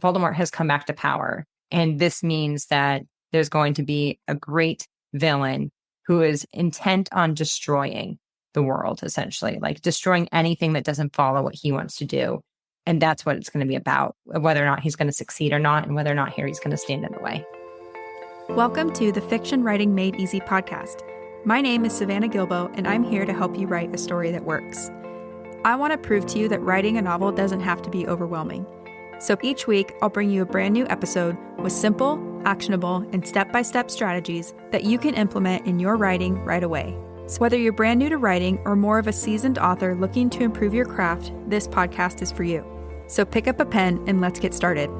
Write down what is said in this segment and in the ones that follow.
Voldemort has come back to power. And this means that there's going to be a great villain who is intent on destroying the world, essentially, like destroying anything that doesn't follow what he wants to do. And that's what it's going to be about, whether or not he's going to succeed or not, and whether or not Harry's going to stand in the way. Welcome to the Fiction Writing Made Easy podcast. My name is Savannah Gilbo, and I'm here to help you write a story that works. I want to prove to you that writing a novel doesn't have to be overwhelming. So each week, I'll bring you a brand new episode with simple, actionable, and step-by-step strategies that you can implement in your writing right away. So whether you're brand new to writing or more of a seasoned author looking to improve your craft, this podcast is for you. So pick up a pen and let's get started.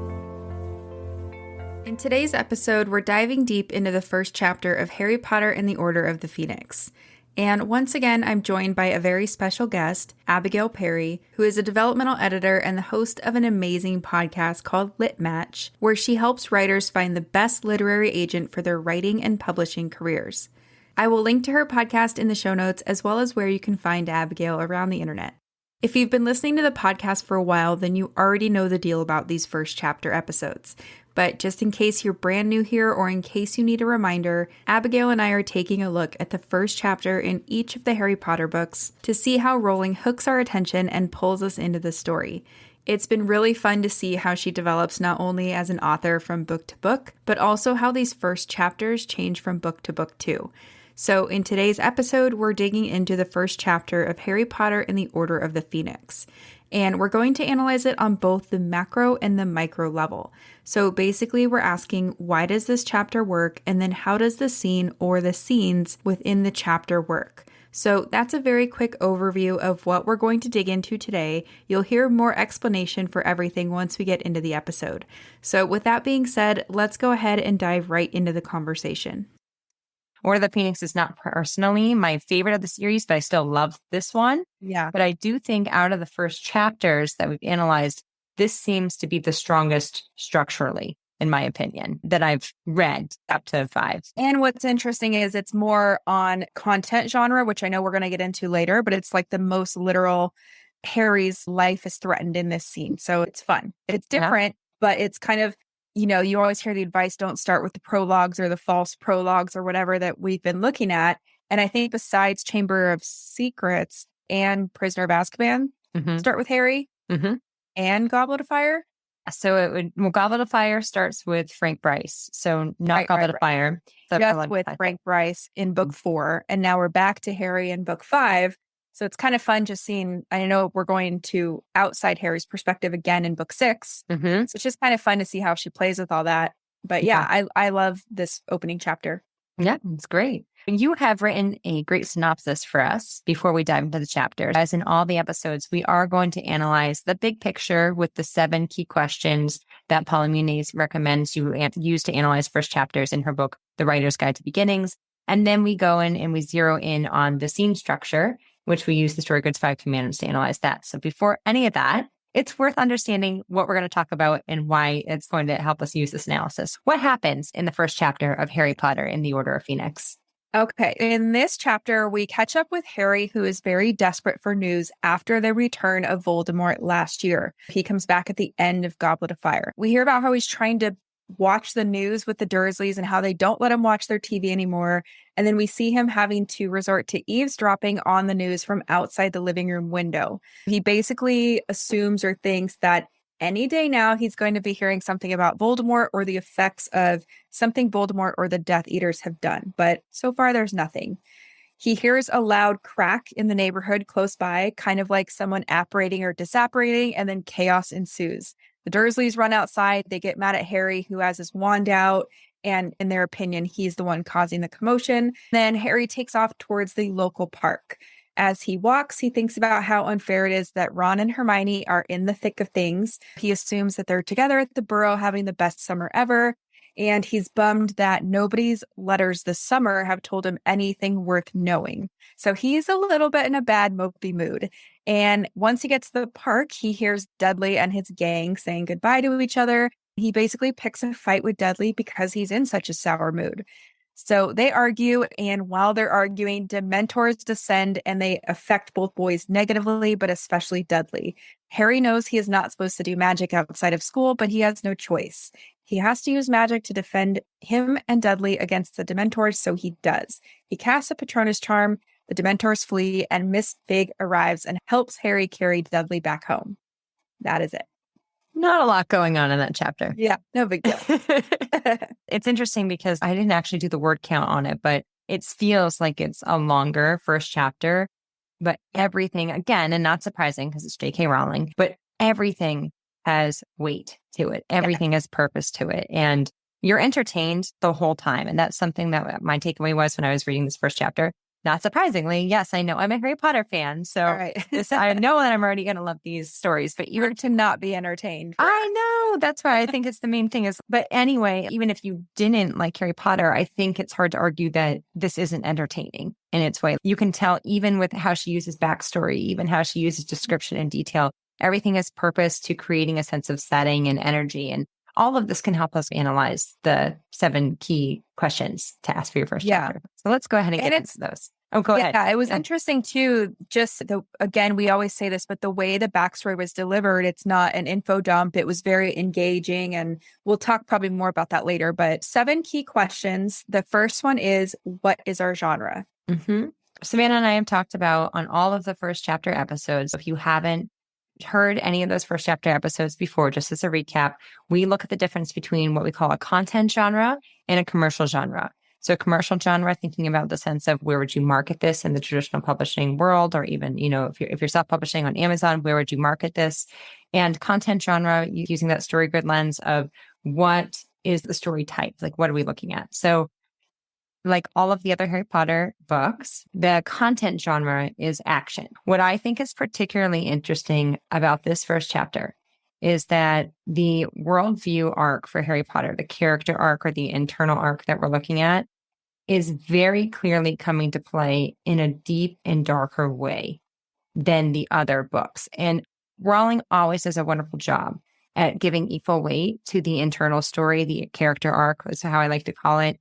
In today's episode, we're diving deep into the first chapter of Harry Potter and the Order of the Phoenix. And once again, I'm joined by a very special guest, Abigail Perry, who is a developmental editor and the host of an amazing podcast called Lit Match, where she helps writers find the best literary agent for their writing and publishing careers. I will link to her podcast in the show notes, as well as where you can find Abigail around the internet. If you've been listening to the podcast for a while, then you already know the deal about these first chapter episodes. But just in case you're brand new here or in case you need a reminder, Abigail and I are taking a look at the first chapter in each of the Harry Potter books to see how Rowling hooks our attention and pulls us into the story. It's been really fun to see how she develops not only as an author from book to book, but also how these first chapters change from book to book too. So in today's episode, we're digging into the first chapter of Harry Potter and the Order of the Phoenix. And we're going to analyze it on both the macro and the micro level. So basically, we're asking, why does this chapter work? And then how does the scene or the scenes within the chapter work? So that's a very quick overview of what we're going to dig into today. You'll hear more explanation for everything once we get into the episode. So with that being said, let's go ahead and dive right into the conversation. Order of the Phoenix is not personally my favorite of the series, but I still love this one. Yeah. But I do think out of the first chapters that we've analyzed, this seems to be the strongest structurally, in my opinion, that I've read up to 5. And what's interesting is it's more on content genre, which I know we're going to get into later, but it's like the most literal Harry's life is threatened in this scene. So it's fun. It's different, but it's kind of, you know, you always hear the advice, don't start with the prologues or the false prologues or whatever that we've been looking at. And I think besides Chamber of Secrets and Prisoner of Azkaban, start with Harry and Goblet of Fire. So Goblet of Fire starts with Frank Bryce. So not Goblet of Fire. Just with Frank Bryce in book 4. And now we're back to Harry in book 5. So it's kind of fun just seeing, I know we're going to outside Harry's perspective again in book 6. So it's just kind of fun to see how she plays with all that. But yeah, I love this opening chapter. Yeah, it's great. You have written a great synopsis for us before we dive into the chapters. As in all the episodes, we are going to analyze the big picture with the 7 key questions that Paula Munier recommends you use to analyze first chapters in her book, The Writer's Guide to Beginnings. And then we go in and we zero in on the scene structure, which we use the Storygrid's 5 commandments to analyze that. So before any of that, it's worth understanding what we're going to talk about and why it's going to help us use this analysis. What happens in the first chapter of Harry Potter and the Order of Phoenix? Okay, in this chapter, we catch up with Harry, who is very desperate for news after the return of Voldemort last year. He comes back at the end of Goblet of Fire. We hear about how he's trying to watch the news with the Dursleys and how they don't let him watch their TV anymore. And then we see him having to resort to eavesdropping on the news from outside the living room window. He basically assumes or thinks that any day now he's going to be hearing something about Voldemort or the effects of something Voldemort or the Death Eaters have done. But so far there's nothing. He hears a loud crack in the neighborhood close by, kind of like someone apparating or disapparating, and then chaos ensues. The Dursleys run outside. They get mad at Harry, who has his wand out. And in their opinion, he's the one causing the commotion. Then Harry takes off towards the local park. As he walks, he thinks about how unfair it is that Ron and Hermione are in the thick of things. He assumes that they're together at the Burrow having the best summer ever. And he's bummed that nobody's letters this summer have told him anything worth knowing. So he's a little bit in a bad, mopey mood. And once he gets to the park, he hears Dudley and his gang saying goodbye to each other. He basically picks a fight with Dudley because he's in such a sour mood. So they argue, and while they're arguing, Dementors descend and they affect both boys negatively, but especially Dudley. Harry knows he is not supposed to do magic outside of school, but he has no choice. He has to use magic to defend him and Dudley against the Dementors, so he does. He casts a Patronus charm, the Dementors flee, and Miss Fig arrives and helps Harry carry Dudley back home. That is it. Not a lot going on in that chapter. Yeah, no big deal. It's interesting because I didn't actually do the word count on it, but it feels like it's a longer first chapter. But everything, again, and not surprising because it's J.K. Rowling, but everything has weight to it. Everything has purpose to it. And you're entertained the whole time. And that's something that my takeaway was when I was reading this first chapter. Not surprisingly, yes, I know I'm a Harry Potter fan. So I know that I'm already going to love these stories, but you're to not be entertained. I know. That's why I think it's the main thing is, but anyway, even if you didn't like Harry Potter, I think it's hard to argue that this isn't entertaining in its way. You can tell even with how she uses backstory, even how she uses description and detail, everything has purpose to creating a sense of setting and energy. And all of this can help us analyze the 7 key questions to ask for your first chapter. So let's go ahead and get into those. Oh, go ahead. Yeah, it was interesting too. Just again, we always say this, but the way the backstory was delivered, it's not an info dump. It was very engaging, and we'll talk probably more about that later. But 7 key questions. The first one is, what is our genre? Savannah and I have talked about on all of the first chapter episodes. If you haven't heard any of those first chapter episodes before, just as a recap, we look at the difference between what we call a content genre and a commercial genre. So commercial genre, thinking about the sense of where would you market this in the traditional publishing world, or even, if you're self-publishing on Amazon, where would you market this? And content genre, using that story grid lens of what is the story type? Like, what are we looking at? So like all of the other Harry Potter books, the content genre is action. What I think is particularly interesting about this first chapter is that the worldview arc for Harry Potter, the character arc or the internal arc that we're looking at, is very clearly coming to play in a deep and darker way than the other books. And Rowling always does a wonderful job at giving equal weight to the internal story, the character arc is how I like to call it,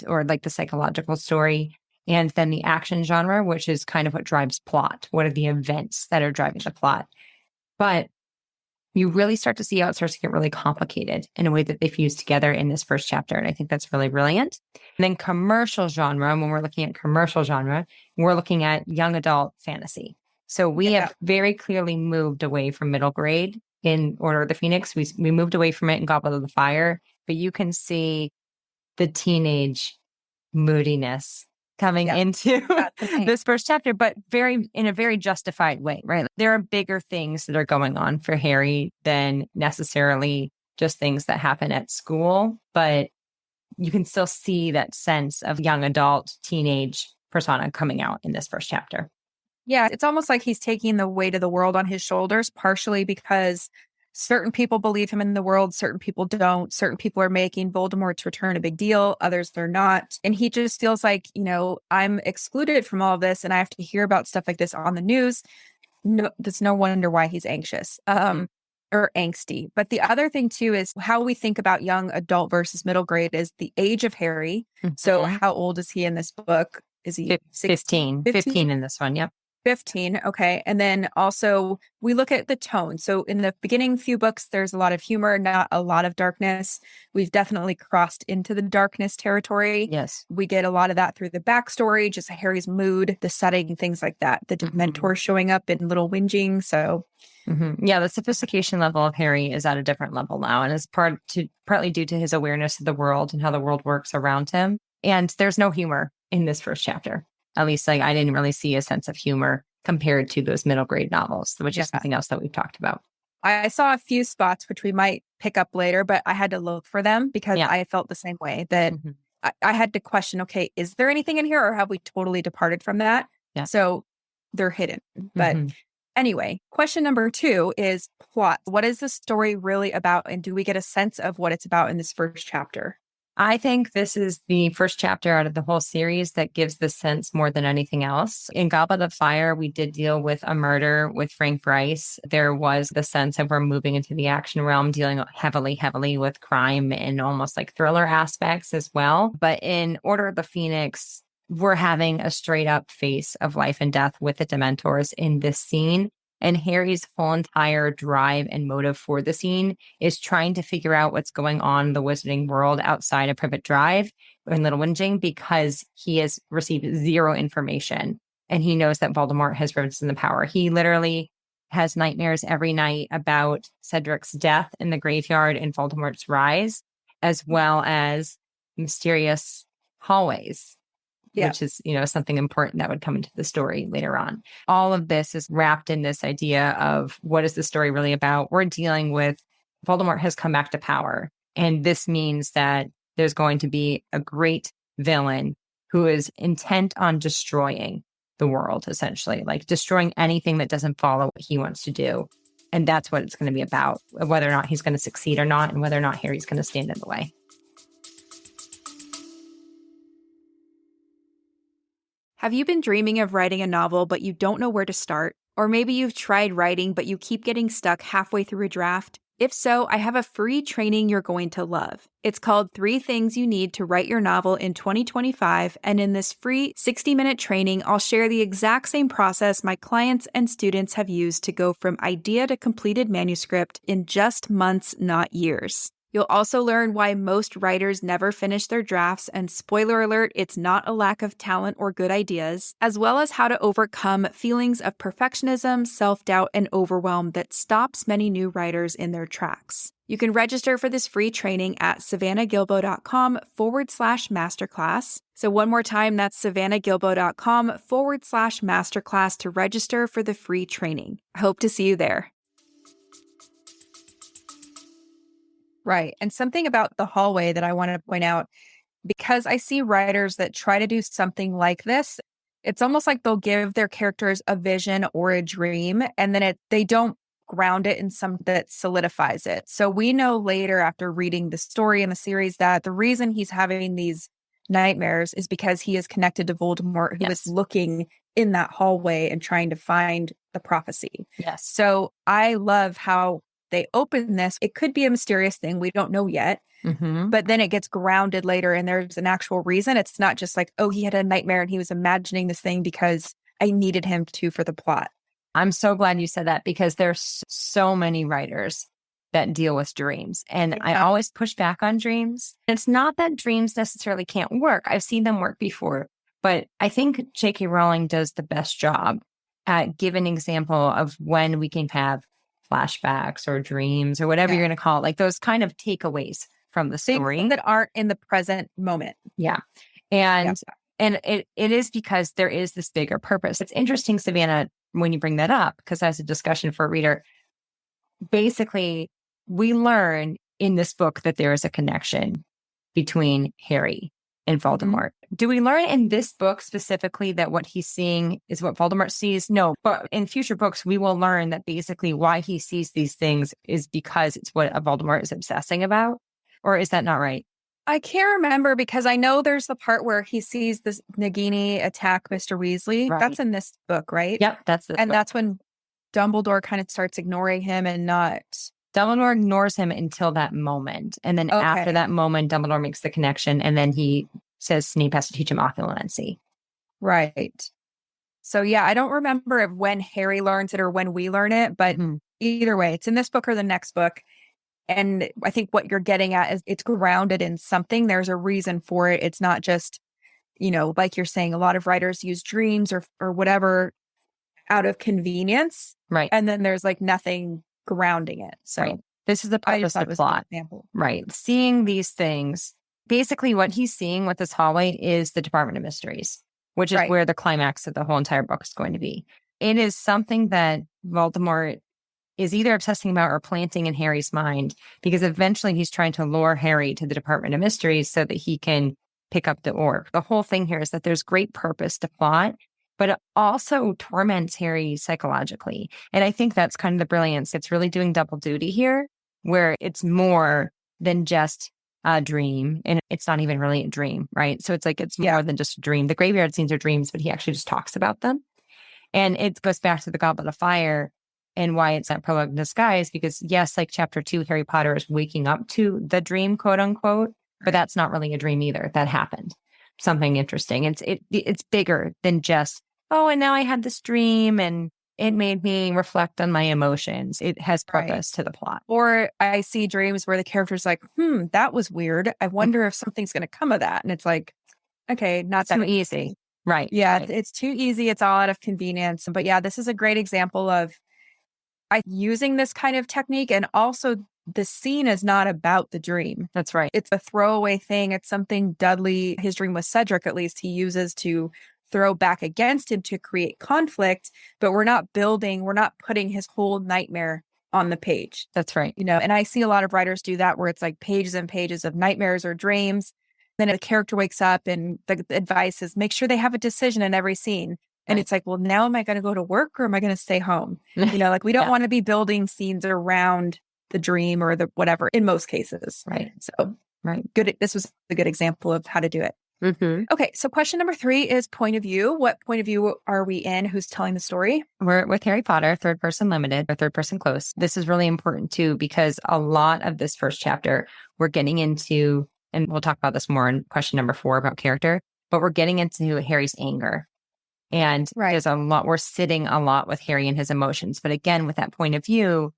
or like the psychological story, and then the action genre, which is kind of what drives plot. What are the events that are driving the plot? But you really start to see how it starts to get really complicated in a way that they fuse together in this first chapter. And I think that's really brilliant. And then commercial genre, when we're looking at commercial genre, we're looking at young adult fantasy. So we have very clearly moved away from middle grade in Order of the Phoenix. We moved away from it in Goblet of the Fire, but you can see the teenage moodiness coming into this first chapter, but in a very justified way, right? There are bigger things that are going on for Harry than necessarily just things that happen at school, but you can still see that sense of young adult teenage persona coming out in this first chapter. Yeah, it's almost like he's taking the weight of the world on his shoulders, partially because certain people believe him in the world, certain people don't. Certain people are making Voldemort's return a big deal, others they're not. And he just feels like, I'm excluded from all of this and I have to hear about stuff like this on the news. No, there's no wonder why he's anxious or angsty. But the other thing too is how we think about young adult versus middle grade is the age of Harry. So how old is he in this book? Is he 15? 15 in this one, yep. 15. Okay. And then also we look at the tone. So in the beginning few books, there's a lot of humor, not a lot of darkness. We've definitely crossed into the darkness territory. Yes. We get a lot of that through the backstory, just Harry's mood, the setting, things like that. The Dementor showing up in little whinging. So yeah, the sophistication level of Harry is at a different level now. And it's partly due to his awareness of the world and how the world works around him. And there's no humor in this first chapter. At least I didn't really see a sense of humor compared to those middle grade novels, which is something else that we've talked about. I saw a few spots, which we might pick up later, but I had to look for them because I felt the same way that I had to question, okay, is there anything in here or have we totally departed from that? Yeah. So they're hidden. But anyway, question number 2 is plot. What is the story really about? And do we get a sense of what it's about in this first chapter? I think this is the first chapter out of the whole series that gives the sense more than anything else. In Goblet of Fire, we did deal with a murder with Frank Bryce. There was the sense of we're moving into the action realm, dealing heavily with crime and almost like thriller aspects as well. But in Order of the Phoenix, we're having a straight up face of life and death with the Dementors in this scene. And Harry's whole entire drive and motive for the scene is trying to figure out what's going on in the wizarding world outside of Privet Drive in Little Whinging, because he has received zero information and he knows that Voldemort has risen the power. He literally has nightmares every night about Cedric's death in the graveyard and Voldemort's rise, as well as mysterious hallways. Yeah. Which is, something important that would come into the story later on. All of this is wrapped in this idea of what is the story really about? We're dealing with Voldemort has come back to power. And this means that there's going to be a great villain who is intent on destroying the world, essentially, like destroying anything that doesn't follow what he wants to do. And that's what it's going to be about, whether or not he's going to succeed or not, and whether or not Harry's going to stand in the way. Have you been dreaming of writing a novel, but you don't know where to start? Or maybe you've tried writing, but you keep getting stuck halfway through a draft? If so, I have a free training you're going to love. It's called 3 Things You Need to Write Your Novel in 2025, and in this free 60-minute training, I'll share the exact same process my clients and students have used to go from idea to completed manuscript in just months, not years. You'll also learn why most writers never finish their drafts, and spoiler alert, it's not a lack of talent or good ideas, as well as how to overcome feelings of perfectionism, self-doubt, and overwhelm that stops many new writers in their tracks. You can register for this free training at savannahgilbo.com/masterclass. So one more time, that's savannahgilbo.com/masterclass to register for the free training. I hope to see you there. Right. And something about the hallway that I want to point out, because I see writers that try to do something like this, it's almost like they'll give their characters a vision or a dream, and then they don't ground it in something that solidifies it. So we know later, after reading the story in the series, that the reason he's having these nightmares is because he is connected to Voldemort, who is looking in that hallway and trying to find the prophecy. Yes. So I love how they open this. It could be a mysterious thing. We don't know yet. Mm-hmm. But then it gets grounded later and there's an actual reason. It's not just like, oh, he had a nightmare and he was imagining this thing because I needed him to for the plot. I'm so glad you said that, because there's so many writers that deal with dreams. And I always push back on dreams. It's not that dreams necessarily can't work. I've seen them work before. But I think J.K. Rowling does the best job at giving an example of when we can have flashbacks or dreams or whatever you're going to call it, like those kind of takeaways from the story things that aren't in the present moment. Yeah. And it is because there is this bigger purpose. It's interesting, Savannah, when you bring that up, because as a discussion for a reader, basically we learn in this book that there is a connection between Harry and Voldemort. Do we learn in this book specifically that what he's seeing is what Voldemort sees? No, but in future books, we will learn that basically why he sees these things is because it's what Voldemort is obsessing about. Or is that not right? I can't remember, because I know there's the part where he sees this Nagini attack Mr. Weasley. Right. That's in this book, right? Yep, that's the book. That's when Dumbledore kind of starts ignoring him and not... Dumbledore ignores him until that moment. And then after that moment, Dumbledore makes the connection. And then he says Snape has to teach him occlumency. Right. So yeah, I don't remember if when Harry learns it or when we learn it, but either way, it's in this book or the next book. And I think what you're getting at is it's grounded in something. There's a reason for it. It's not just, like you're saying, a lot of writers use dreams or whatever out of convenience. Right. And then there's like nothing grounding it. So this is the purpose of the plot. Right. Seeing these things, basically what he's seeing with this hallway is the Department of Mysteries, which is where the climax of the whole entire book is going to be. It is something that Voldemort is either obsessing about or planting in Harry's mind, because eventually he's trying to lure Harry to the Department of Mysteries so that he can pick up the orb. The whole thing here is that there's great purpose to plot, but it also torments Harry psychologically. And I think that's kind of the brilliance. It's really doing double duty here, where it's more than just a dream, and it's not even really a dream, right? So it's like, it's more than just a dream. The graveyard scenes are dreams, but he actually just talks about them. And it goes back to the Goblet of Fire and why it's not prologue in disguise, because yes, like chapter 2, Harry Potter is waking up to the dream, quote unquote, but that's not really a dream either. That happened. Something interesting. It's bigger than just, oh, and now I had this dream and it made me reflect on my emotions. It has purpose to the plot. Or I see dreams where the character's like, that was weird. I wonder if something's going to come of that. And it's like, okay, not that too easy. Right. Yeah, right. It's too easy. It's all out of convenience. But yeah, this is a great example of using this kind of technique. And also the scene is not about the dream. That's right. It's a throwaway thing. It's something Dudley, his dream with Cedric, at least, he uses to throw back against him to create conflict. But we're not putting his whole nightmare on the page. That's right. And I see a lot of writers do that where it's like pages and pages of nightmares or dreams. Then a character wakes up and the advice is make sure they have a decision in every scene. And it's like, well, now am I going to go to work or am I going to stay home? Like we don't want to be building scenes around the dream or the whatever in most cases. Right. So, good. This was a good example of how to do it. Mm-hmm. Okay. So question number 3 is point of view. What point of view are we in? Who's telling the story? We're with Harry Potter, third person limited or third person close. This is really important too, because a lot of this first chapter, we're getting into, and we'll talk about this more in question number 4 about character, but we're getting into Harry's anger. And there's a lot, we're sitting a lot with Harry and his emotions. But again, with that point of view,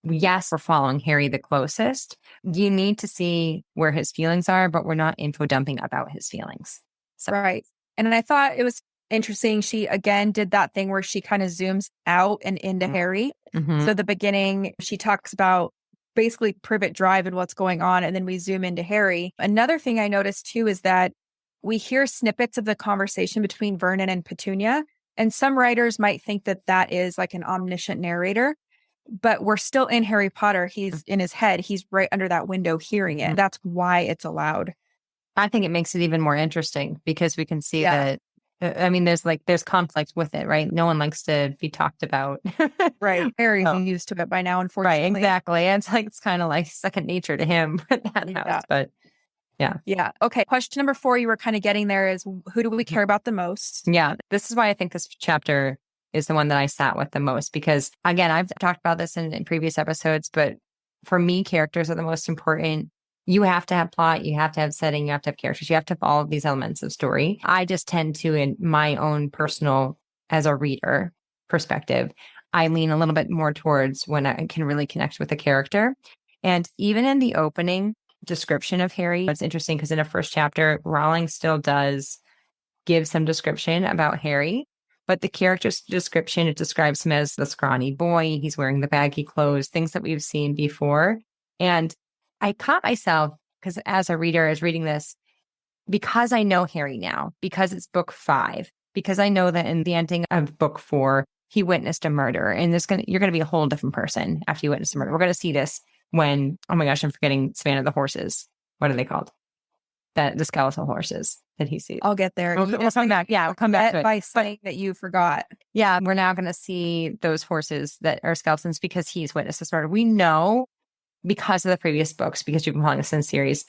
yes, we're following Harry the closest. You need to see where his feelings are, but we're not info dumping about his feelings. So. Right. And I thought it was interesting. She again did that thing where she kind of zooms out and into Harry. Mm-hmm. So the beginning, she talks about basically Privet Drive and what's going on. And then we zoom into Harry. Another thing I noticed too is that we hear snippets of the conversation between Vernon and Petunia. And some writers might think that that is like an omniscient narrator, but we're still in Harry Potter. He's in his head. He's right under that window hearing it. That's why it's allowed. I think it makes it even more interesting because we can see that. I mean, there's conflict with it, right? No one likes to be talked about. Right. Harry's used to it by now, unfortunately. Right, exactly. And it's kind of like second nature to him with that house. But yeah. Okay. Question number 4, you were kind of getting there is who do we care about the most? Yeah. This is why I think this chapter is the one that I sat with the most, because again, I've talked about this in previous episodes, but for me, characters are the most important. You have to have plot, you have to have setting, you have to have characters, you have to have all of these elements of story. I just tend to, in my own personal, as a reader perspective, I lean a little bit more towards when I can really connect with a character. And even in the opening description of Harry, it's interesting because in the first chapter, Rowling still does give some description about Harry, but the character's description, it describes him as the scrawny boy. He's wearing the baggy clothes, things that we've seen before. And I caught myself, because as a reader, as reading this, because I know Harry now, because it's book 5, because I know that in the ending of book 4, he witnessed a murder, and you're going to be a whole different person after you witness a murder. We're going to see this when, oh my gosh, I'm forgetting Savannah, the horses. What are they called? The skeletal horses that he sees. I'll get there. We'll come back. Yeah, we'll come back to it. By saying that you forgot. Yeah, we're now going to see those horses that are skeletons because he's witnessed this murder. We know, because of the previous books, because you've been following this in series,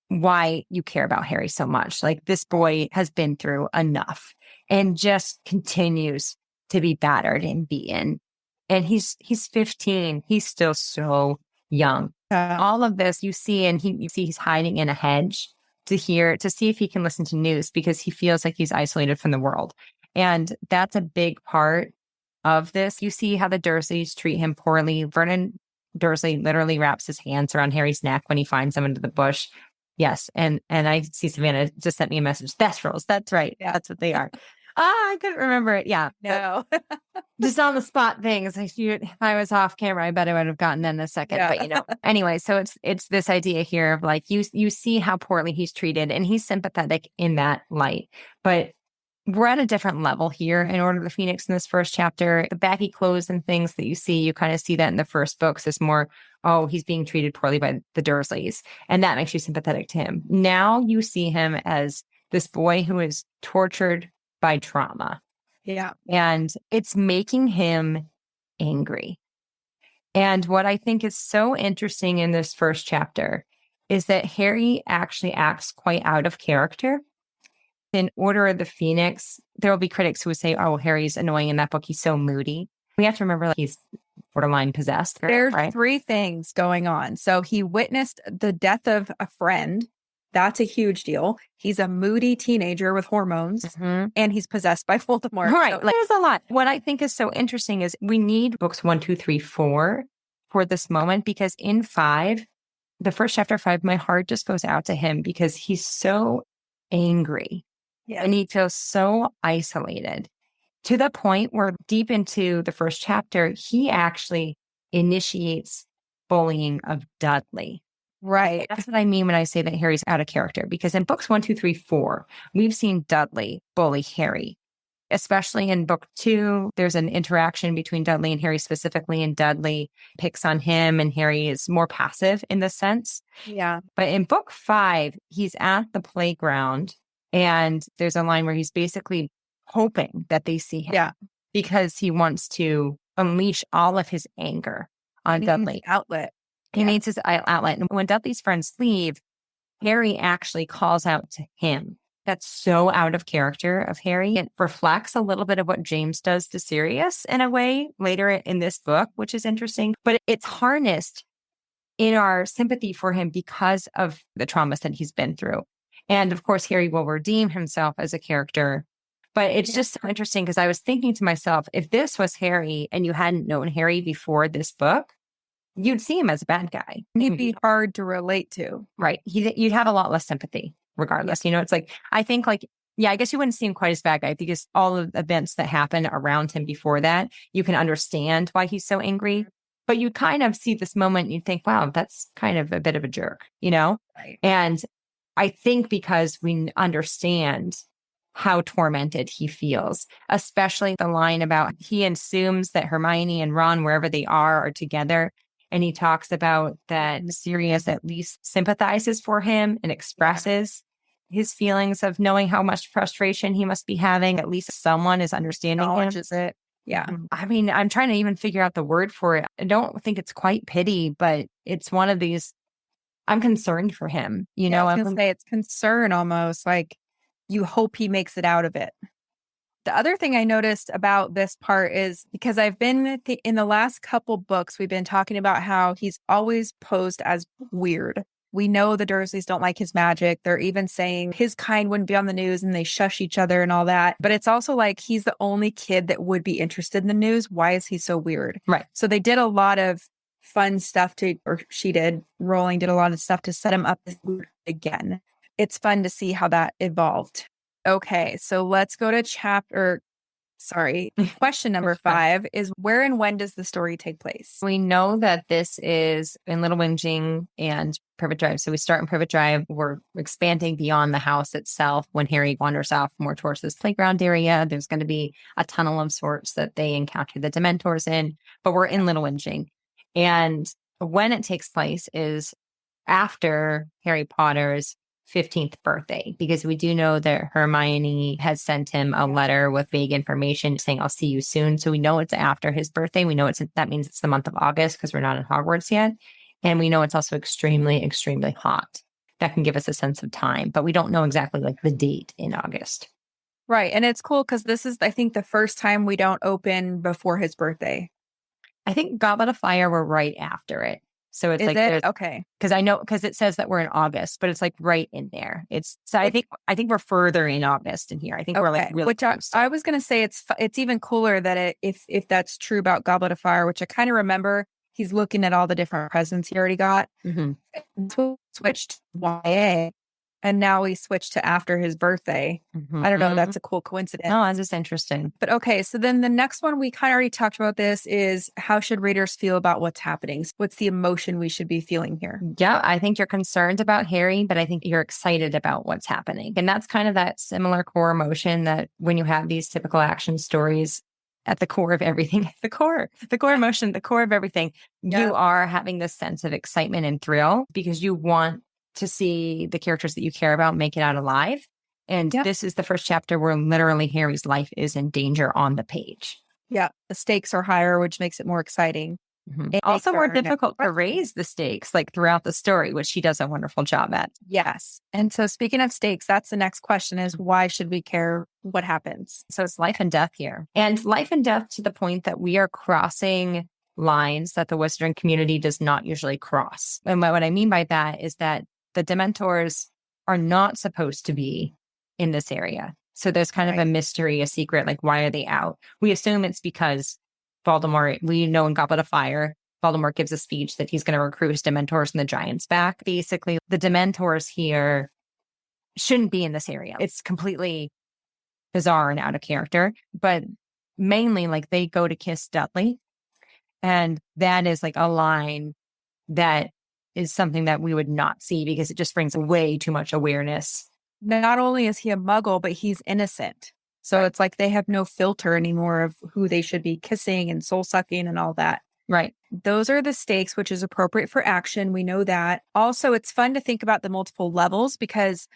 why you care about Harry so much. Like, this boy has been through enough and just continues to be battered and beaten. And he's 15. He's still so young. All of this you see, and you see he's hiding in a hedge to see if he can listen to news because he feels like he's isolated from the world. And that's a big part of this. You see how the Dursleys treat him poorly. Vernon Dursley literally wraps his hands around Harry's neck when he finds him into the bush. Yes. And I see Savannah just sent me a message. Thestrals. That's right. Yeah, that's what they are. I couldn't remember it. Yeah. No. Just on the spot things. If I was off camera, I bet I would have gotten in a second. Yeah. But anyway, so it's this idea here of like, you see how poorly he's treated, and he's sympathetic in that light. But we're at a different level here in Order of the Phoenix in this first chapter. The baggy clothes and things that you see, you kind of see that in the first books. It's more, oh, he's being treated poorly by the Dursleys. And that makes you sympathetic to him. Now you see him as this boy who is tortured by trauma. Yeah. And it's making him angry. And what I think is so interesting in this first chapter is that Harry actually acts quite out of character. In Order of the Phoenix, there will be critics who would say, oh, Harry's annoying in that book. He's so moody. We have to remember like, he's borderline possessed. There's right? 3 things going on. So he witnessed the death of a friend. That's a huge deal. He's a moody teenager with hormones, and he's possessed by Voldemort. Right. So, There's a lot. What I think is so interesting is we need books 1, 2, 3, 4 for this moment, because in 5, the first chapter 5, my heart just goes out to him because he's so angry. Yeah. And he feels so isolated to the point where deep into the first chapter, he actually initiates bullying of Dudley. Right. That's what I mean when I say that Harry's out of character, because in books 1, 2, 3, 4, we've seen Dudley bully Harry. Especially in book 2, there's an interaction between Dudley and Harry specifically, and Dudley picks on him and Harry is more passive in this sense. Yeah. But in book 5, he's at the playground and there's a line where he's basically hoping that they see him. Yeah. Because he wants to unleash all of his anger on Dudley. Outlet. He needs his outlet. And when Dudley's friends leave, Harry actually calls out to him. That's so out of character of Harry. It reflects a little bit of what James does to Sirius in a way later in this book, which is interesting. But it's harnessed in our sympathy for him because of the traumas that he's been through. And of course, Harry will redeem himself as a character. But it's just so interesting because I was thinking to myself, if this was Harry and you hadn't known Harry before this book, you'd see him as a bad guy. He'd be hard to relate to. Right. You'd have a lot less sympathy regardless. You know, it's like, I think like, yeah, I guess you wouldn't see him quite as bad guy because all of the events that happen around him before that, you can understand why he's so angry. But you kind of see this moment and you think, wow, that's kind of a bit of a jerk, you know? Right. And I think because we understand how tormented he feels, especially the line about he assumes that Hermione and Ron, wherever they are together. And he talks about that Sirius at least sympathizes for him and expresses his feelings of knowing how much frustration he must be having. At least someone is understanding him. Acknowledges it. Yeah. I mean, I'm trying to even figure out the word for it. I don't think it's quite pity, but it's one of these, I'm concerned for him. You know, I was going to say it's concern almost, like you hope he makes it out of it. The other thing I noticed about this part is because I've been in the last couple books, we've been talking about how he's always posed as weird. We know the Dursleys don't like his magic. They're even saying his kind wouldn't be on the news and they shush each other and all that. But it's also like he's the only kid that would be interested in the news. Why is he so weird? Right. So they did a lot of fun stuff Rowling did a lot of stuff to set him up as weird again. It's fun to see how that evolved. Okay, so let's go to question number 5 is where and when does the story take place? We know that this is in Little Whinging and Privet Drive. So we start in Privet Drive. We're expanding beyond the house itself. When Harry wanders off more towards this playground area, there's going to be a tunnel of sorts that they encounter the Dementors in, but we're in Little Whinging. And when it takes place is after Harry Potter's 15th birthday, because we do know that Hermione has sent him a letter with vague information saying, I'll see you soon. So we know it's after his birthday. We know that means it's the month of August because we're not in Hogwarts yet. And we know it's also extremely, extremely hot. That can give us a sense of time, but we don't know exactly like the date in August. Right. And it's cool because this is, I think, the first time we don't open before his birthday. I think Goblet of Fire, we're right after it. So it's okay. Because it says that we're in August, but it's like right in there. I think we're further in August in here. I think we're like really close. I was going to say it's even cooler that if that's true about Goblet of Fire, which I kind of remember, he's looking at all the different presents he already got. Mm-hmm. Switched to YA, and now we switched to after his birthday. Mm-hmm. I don't know. That's a cool coincidence. No, that's just interesting. But okay, so then the next one, we kind of already talked about this, is how should readers feel about what's happening? What's the emotion we should be feeling here? Yeah, I think you're concerned about Harry, but I think you're excited about what's happening. And that's kind of that similar core emotion that when you have these typical action stories at the core of everything, the core emotion, the core of everything, you are having this sense of excitement and thrill because you want to see the characters that you care about make it out alive. And this is the first chapter where literally Harry's life is in danger on the page. Yeah. The stakes are higher, which makes it more exciting. Mhm. and make Also more our next difficult to question. raise the stakes like throughout the story, which she does a wonderful job at. Yes. And so speaking of stakes, that's the next question is why should we care what happens? So it's life and death here. And life and death to the point that we are crossing lines that the Western community does not usually cross. And what I mean by that is that the Dementors are not supposed to be in this area. So there's kind of a mystery, a secret, like why are they out? We assume it's because Voldemort, we know in Goblet of Fire, Voldemort gives a speech that he's going to recruit his Dementors and the Giants back. Basically, the Dementors here shouldn't be in this area. It's completely bizarre and out of character, but mainly like they go to kiss Dudley. And that is like a line that is something that we would not see because it just brings way too much awareness. Not only is he a muggle, but he's innocent. So it's like they have no filter anymore of who they should be kissing and soul sucking and all that. Right. Those are the stakes, which is appropriate for action. We know that. Also, it's fun to think about the multiple levels because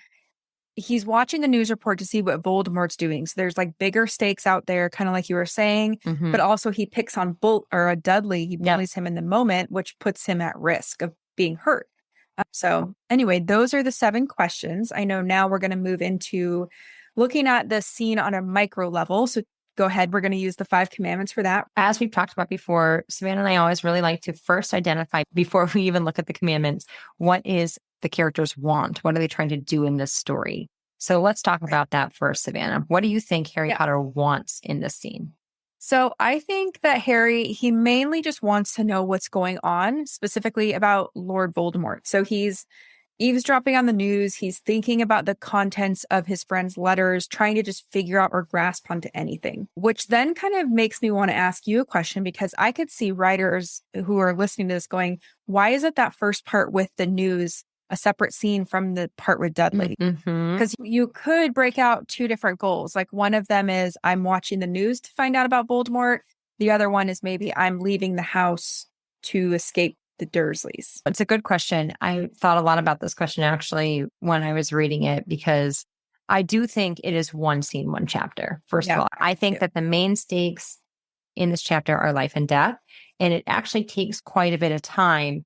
he's watching the news report to see what Voldemort's doing. So there's like bigger stakes out there, kind of like you were saying, but also he picks on Dudley. He bullies him in the moment, which puts him at risk of being hurt. So anyway, those are the 7 questions. I know now we're going to move into looking at the scene on a micro level. So go ahead. We're going to use the 5 commandments for that. As we've talked about before, Savannah and I always really like to first identify, before we even look at the commandments, what is the characters want? What are they trying to do in this story? So let's talk about that first, Savannah. What do you think Harry Potter wants in this scene? So I think that Harry, he mainly just wants to know what's going on, specifically about Lord Voldemort. So he's eavesdropping on the news. He's thinking about the contents of his friend's letters, trying to just figure out or grasp onto anything, which then kind of makes me want to ask you a question because I could see writers who are listening to this going, why is it that first part with the news a separate scene from the part with Dudley? Because you could break out 2 different goals. Like one of them is I'm watching the news to find out about Voldemort. The other one is maybe I'm leaving the house to escape the Dursleys. It's a good question. I thought a lot about this question actually when I was reading it because I do think it is one scene, one chapter. First of all, I think that the main stakes in this chapter are life and death. And it actually takes quite a bit of time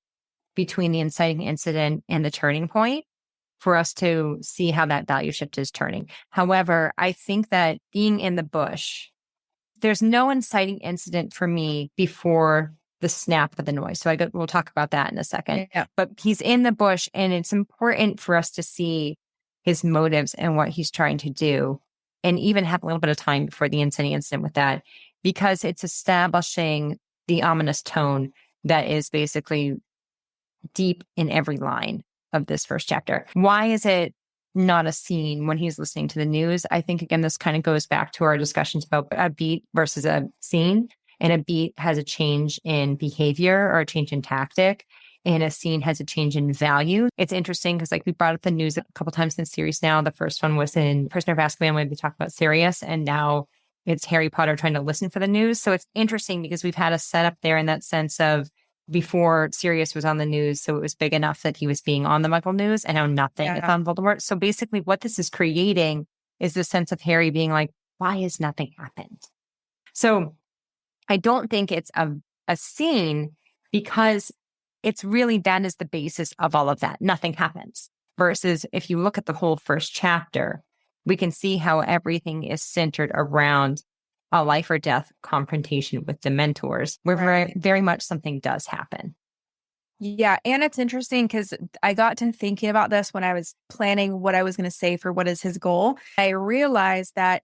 between the inciting incident and the turning point for us to see how that value shift is turning. However, I think that being in the bush, there's no inciting incident for me before the snap of the noise. So we'll talk about that in a second. Yeah. But he's in the bush and it's important for us to see his motives and what he's trying to do and even have a little bit of time before the inciting incident with that because it's establishing the ominous tone that is basically deep in every line of this first chapter. Why is it not a scene when he's listening to the news? I think, again, this kind of goes back to our discussions about a beat versus a scene. And a beat has a change in behavior or a change in tactic. And a scene has a change in value. It's interesting because like we brought up the news a couple times in the series now. The first one was in Prisoner of Azkaban when we talked about Sirius. And now it's Harry Potter trying to listen for the news. So it's interesting because we've had a setup there in that sense of before Sirius was on the news, so it was big enough that he was being on the Muggle news, and now nothing is on Voldemort. So basically what this is creating is this sense of Harry being like, why has nothing happened? So I don't think it's a scene because it's really that is the basis of all of that. Nothing happens. Versus if you look at the whole first chapter, we can see how everything is centered around a life or death confrontation with the mentors, where very much something does happen. Yeah. And it's interesting because I got to thinking about this when I was planning what I was going to say for what is his goal. I realized that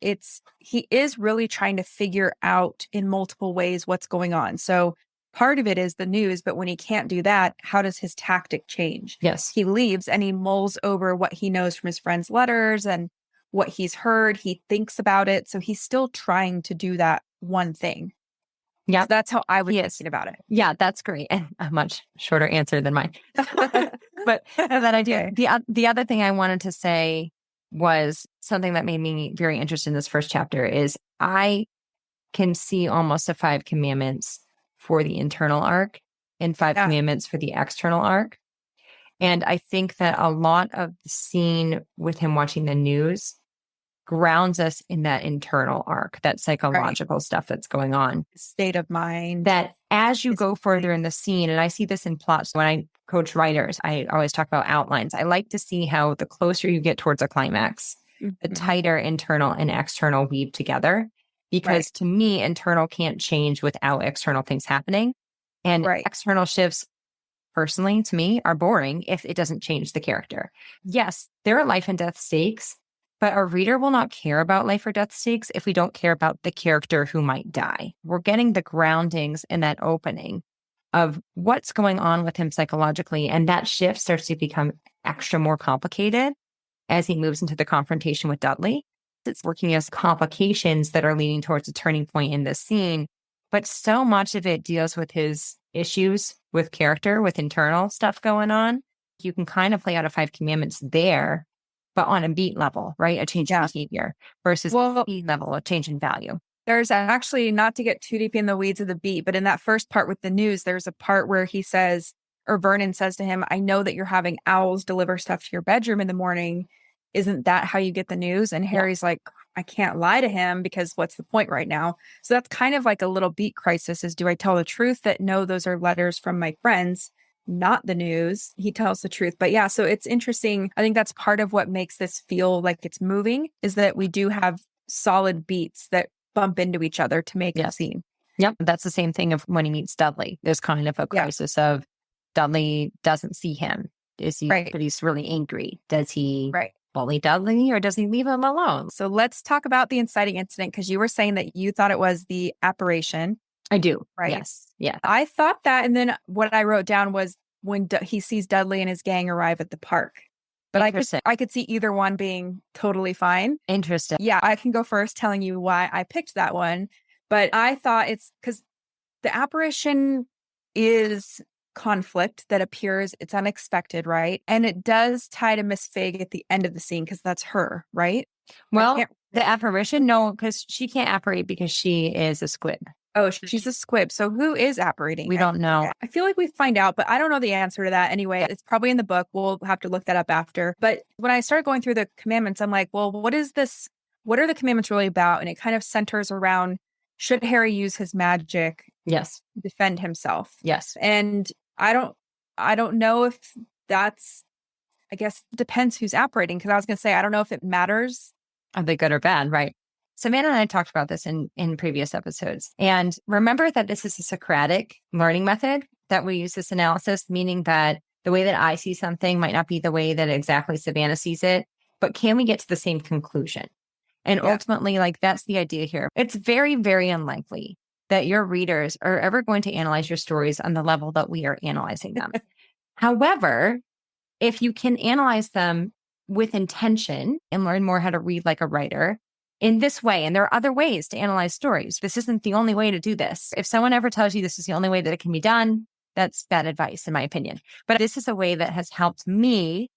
he is really trying to figure out in multiple ways what's going on. So part of it is the news, but when he can't do that, how does his tactic change? Yes. He leaves and he mulls over what he knows from his friend's letters and what he's heard. He thinks about it. So he's still trying to do that one thing. Yeah. So that's how I was thinking about it. Yeah, that's great. And a much shorter answer than mine. But that idea. The other thing I wanted to say was something that made me very interested in this first chapter is I can see almost a 5 commandments for the internal arc and 5 commandments for the external arc. And I think that a lot of the scene with him watching the news grounds us in that internal arc, that psychological stuff that's going on. State of mind. That as you go further in the scene, and I see this in plots when I coach writers, I always talk about outlines. I like to see how the closer you get towards a climax, the tighter internal and external weave together. Because to me, internal can't change without external things happening. And external shifts, personally, to me, are boring if it doesn't change the character. Yes, there are life and death stakes, but our reader will not care about life or death stakes if we don't care about the character who might die. We're getting the groundings in that opening of what's going on with him psychologically. And that shift starts to become extra more complicated as he moves into the confrontation with Dudley. It's working as complications that are leading towards a turning point in this scene. But so much of it deals with his issues with character, with internal stuff going on. You can kind of play out a 5 commandments there, but on a beat level, right? A change in behavior versus beat level, a change in value. There's actually, not to get too deep in the weeds of the beat, but in that first part with the news, there's a part where he says, or Vernon says to him, I know that you're having owls deliver stuff to your bedroom in the morning. Isn't that how you get the news? And Harry's like, I can't lie to him because what's the point right now? So that's kind of like a little beat crisis is, do I tell the truth that no, those are letters from my friends, not the news? He tells the truth. But yeah, so it's interesting. I think that's part of what makes this feel like it's moving is that we do have solid beats that bump into each other to make a scene. Yep. That's the same thing of when he meets Dudley. There's kind of a crisis of Dudley doesn't see him. Is he, but he's really angry. Does he bully Dudley or does he leave him alone? So let's talk about the inciting incident because you were saying that you thought it was the apparition. I do. Right. Yes. Yeah. I thought that. And then what I wrote down was when he sees Dudley and his gang arrive at the park. But I could see either one being totally fine. Interesting. Yeah, I can go first telling you why I picked that one. But I thought it's because the apparition is conflict that appears. It's unexpected, right? And it does tie to Miss Fig at the end of the scene because that's her, right? Well, the apparition, no, because she can't apparate because she is a squib. Oh, she's a squib. So who is apparating? We don't know. I feel like we find out, but I don't know the answer to that anyway. It's probably in the book. We'll have to look that up after. But when I started going through the commandments, I'm like, well, what is this? What are the commandments really about? And it kind of centers around, should Harry use his magic? Yes. To defend himself? Yes. And I don't know if that's, I guess it depends who's apparating. Because I was going to say, I don't know if it matters. Are they good or bad? Right. Savannah and I talked about this in previous episodes. And remember that this is a Socratic learning method that we use this analysis, meaning that the way that I see something might not be the way that exactly Savannah sees it, but can we get to the same conclusion? And ultimately, like that's the idea here. It's very, very unlikely that your readers are ever going to analyze your stories on the level that we are analyzing them. However, if you can analyze them with intention and learn more how to read like a writer, in this way, and there are other ways to analyze stories. This isn't the only way to do this. If someone ever tells you this is the only way that it can be done, that's bad advice, in my opinion. But this is a way that has helped me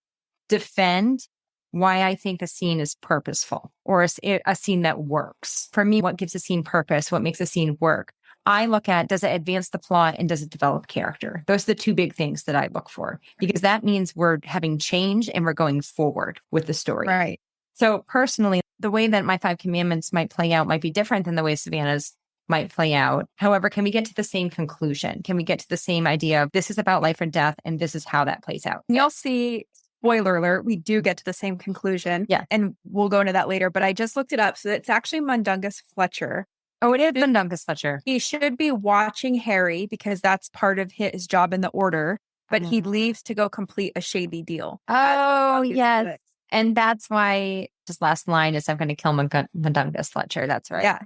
defend why I think a scene is purposeful or a scene that works. For me, what gives a scene purpose, what makes a scene work, I look at, does it advance the plot and does it develop character? Those are the two big things that I look for, because that means we're having change and we're going forward with the story. Right. So personally, the way that my 5 commandments might play out might be different than the way Savannah's might play out. However, can we get to the same conclusion? Can we get to the same idea of this is about life and death and this is how that plays out? You'll see, spoiler alert, we do get to the same conclusion. Yeah. And we'll go into that later. But I just looked it up. So it's actually Mundungus Fletcher. Oh, it is Mundungus Fletcher. He should be watching Harry because that's part of his job in the order. But he leaves to go complete a shady deal. Oh, yes. And that's why his last line is, I'm going to kill Mundungus Fletcher. That's right. Yeah.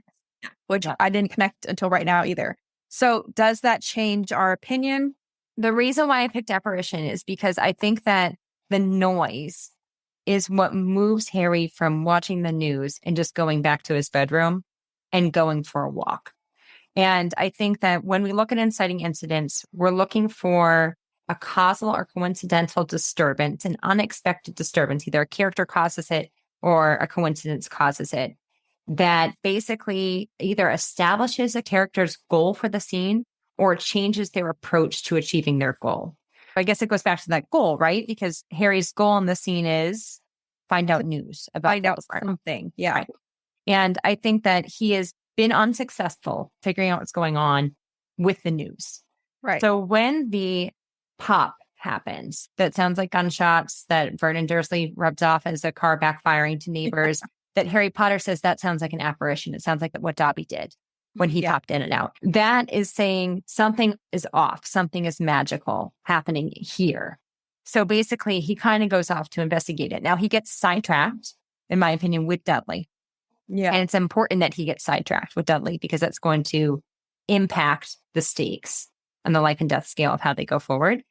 Which I didn't connect until right now either. So does that change our opinion? The reason why I picked apparition is because I think that the noise is what moves Harry from watching the news and just going back to his bedroom and going for a walk. And I think that when we look at inciting incidents, we're looking for a causal or coincidental disturbance, an unexpected disturbance. Either a character causes it or a coincidence causes it, that basically either establishes a character's goal for the scene or changes their approach to achieving their goal. I guess it goes back to that goal, right? Because Harry's goal in the scene is find out news about Find out Voldemort. something. Yeah. Right. And I think that he has been unsuccessful figuring out what's going on with the news. Right. So when the pop happens, that sounds like gunshots, that Vernon Dursley rubs off as a car backfiring to neighbors, that Harry Potter says that sounds like an apparition. It sounds like what Dobby did when he popped in and out. That is saying something is off, something is magical happening here. So basically, he kind of goes off to investigate it. Now, he gets sidetracked, in my opinion, with Dudley. Yeah. And it's important that he gets sidetracked with Dudley because that's going to impact the stakes and the life and death scale of how they go forward.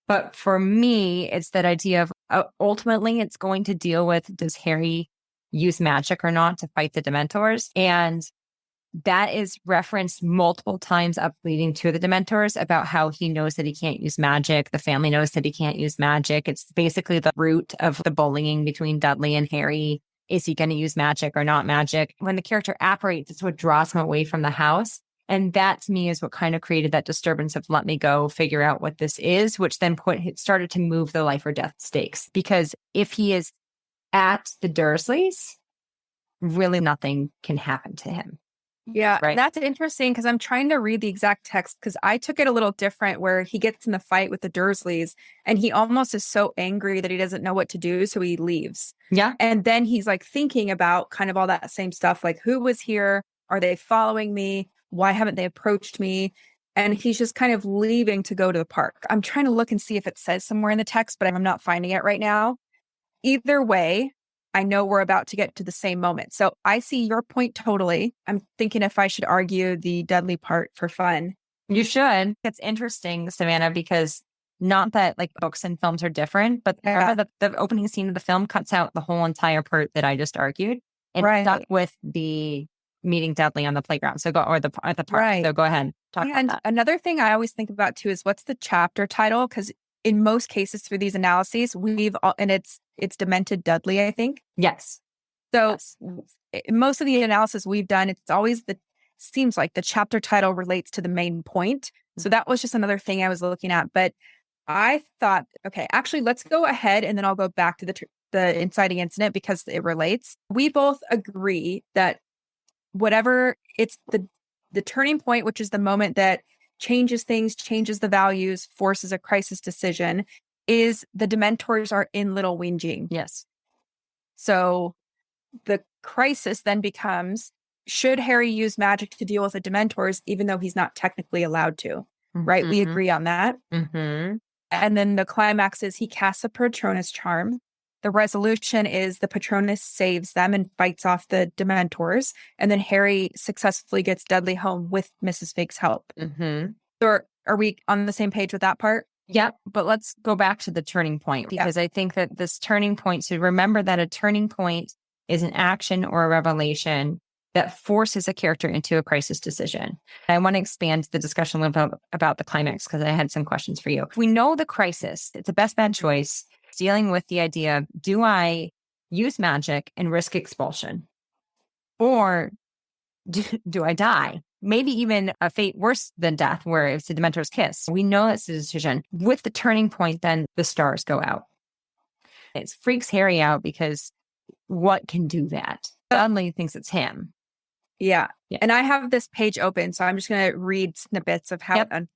But for me, it's that idea of ultimately it's going to deal with, does Harry use magic or not to fight the Dementors? And that is referenced multiple times up leading to the Dementors about how he knows that he can't use magic. The family knows that he can't use magic. It's basically the root of the bullying between Dudley and Harry. Is he going to use magic or not magic? When the character apparates, it's what draws him away from the house. And that to me is what kind of created that disturbance of let me go figure out what this is, which then started to move the life or death stakes. Because if he is at the Dursleys, really nothing can happen to him. Yeah, right. That's interesting because I'm trying to read the exact text because I took it a little different where he gets in the fight with the Dursleys and he almost is so angry that he doesn't know what to do. So he leaves. Yeah. And then he's like thinking about kind of all that same stuff. Like, who was here? Are they following me? Why haven't they approached me? And he's just kind of leaving to go to the park. I'm trying to look and see if it says somewhere in the text, but I'm not finding it right now. Either way, I know we're about to get to the same moment. So I see your point totally. I'm thinking if I should argue the Dudley part for fun. You should. It's interesting, Savannah, because not that like books and films are different, but the opening scene of the film cuts out the whole entire part that I just argued and stuck with the meeting Dudley on the playground. So at the park. Right. So go ahead. Talk about that. Another thing I always think about too is what's the chapter title? Because in most cases through these analyses, it's Demented Dudley, I think. Yes. So most of the analysis we've done, it's always seems like the chapter title relates to the main point. So that was just another thing I was looking at. But I thought, okay, actually, let's go ahead and then I'll go back to the inciting incident because it relates. We both agree that whatever it's the turning point, which is the moment that changes things, changes the values, forces a crisis decision, is the Dementors are in Little Whinging. Yes. So the crisis then becomes, should Harry use magic to deal with the Dementors, even though he's not technically allowed to? Mm-hmm. Right? We agree on that. Mm-hmm. And then the climax is he casts a Patronus charm. The resolution is the Patronus saves them and fights off the Dementors. And then Harry successfully gets Dudley home with Mrs. Fig's help. Mm-hmm. So are we on the same page with that part? Yep. But let's go back to the turning point because I think that this turning point, so remember that a turning point is an action or a revelation that forces a character into a crisis decision. I want to expand the discussion a little bit about the climax because I had some questions for you. If we know the crisis, it's a best bad choice. Dealing with the idea of, do I use magic and risk expulsion? Or do I die? Maybe even a fate worse than death, where it's a Dementor's kiss. We know that's the decision. With the turning point, then the stars go out. It freaks Harry out because what can do that? Dudley thinks it's him. Yeah. And I have this page open, so I'm just going to read snippets of how it unfolds.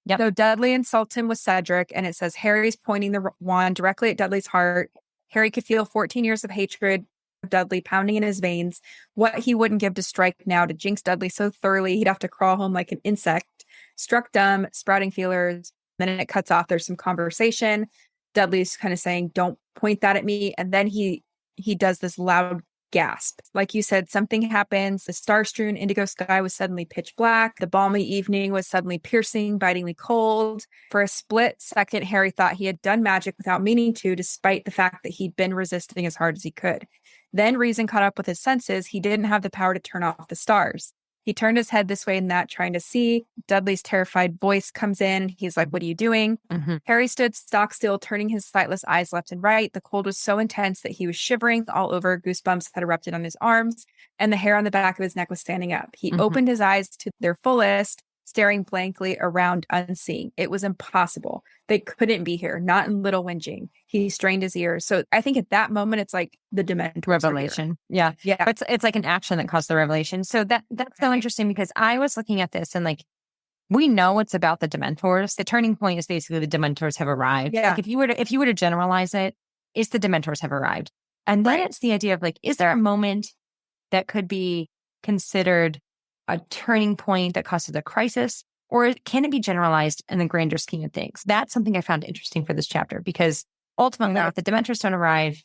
Yep. So Dudley insults him with Cedric, and it says Harry's pointing the wand directly at Dudley's heart. Harry could feel 14 years of hatred of Dudley pounding in his veins. What he wouldn't give to strike now to jinx Dudley so thoroughly he'd have to crawl home like an insect. Struck dumb, sprouting feelers. Then it cuts off. There's some conversation. Dudley's kind of saying, "Don't point that at me." And then he does this loud gasp. Like you said, something happens. The star-strewn indigo sky was suddenly pitch black. The balmy evening was suddenly piercing, bitingly cold. For a split second, Harry thought he had done magic without meaning to, despite the fact that he'd been resisting as hard as he could. Then reason caught up with his senses. He didn't have the power to turn off the stars. He turned his head this way and that, trying to see. Dudley's terrified voice comes in. He's like, "What are you doing?" Mm-hmm. Harry stood stock still, turning his sightless eyes left and right. The cold was so intense that he was shivering all over. Goosebumps had erupted on his arms, and the hair on the back of his neck was standing up. He opened his eyes to their fullest, staring blankly around unseeing. It was impossible. They couldn't be here, not in little whinging. He strained his ears. So I think at that moment, it's like the Dementors Revelation. Yeah. Yeah. It's like an action that caused the revelation. So that's so interesting because I was looking at this and like, we know it's about the Dementors. The turning point is basically the Dementors have arrived. Yeah. Like if you were to generalize it, it's the Dementors have arrived. And then it's the idea of like, is there a moment that could be considered a turning point that causes a crisis? Or can it be generalized in the grander scheme of things? That's something I found interesting for this chapter because ultimately, if the Dementors don't arrive,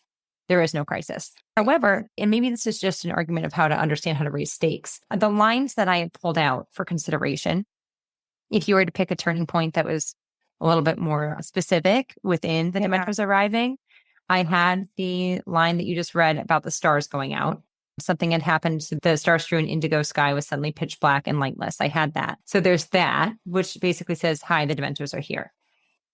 there is no crisis. However, and maybe this is just an argument of how to understand how to raise stakes. The lines that I had pulled out for consideration, if you were to pick a turning point that was a little bit more specific within the Dementors arriving, I had the line that you just read about the stars going out. Something had happened. The star-strewn indigo sky was suddenly pitch black and lightless. I had that. So there's that, which basically says, hi, the Dementors are here.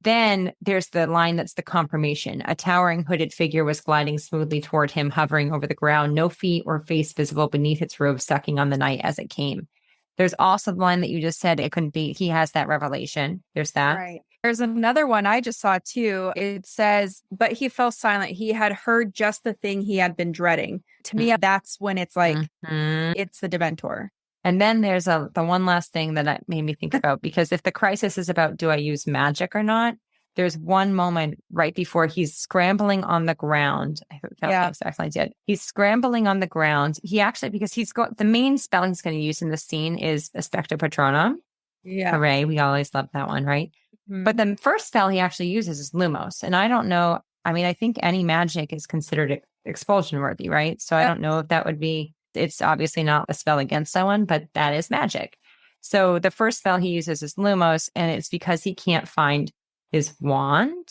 Then there's the line that's the confirmation. A towering hooded figure was gliding smoothly toward him, hovering over the ground, no feet or face visible beneath its robe, sucking on the night as it came. There's also the line that you just said, it couldn't be. He has that revelation. There's that. Right. There's another one I just saw too. It says, but he fell silent. He had heard just the thing he had been dreading. To me, that's when it's like, it's the Dementor. And then there's the one last thing that made me think about, because if the crisis is about, do I use magic or not? There's one moment right before he's scrambling on the ground. I forgot exactly I did. He's scrambling on the ground. He actually, because the main spell he's going to use in the scene is Aspecto Patronum. Yeah. Hooray. We always love that one, right? Mm-hmm. But the first spell he actually uses is Lumos. And I don't know. I mean, I think any magic is considered expulsion worthy, right? So I don't know if that would be, it's obviously not a spell against someone, but that is magic. So the first spell he uses is Lumos, and it's because he can't find his wand.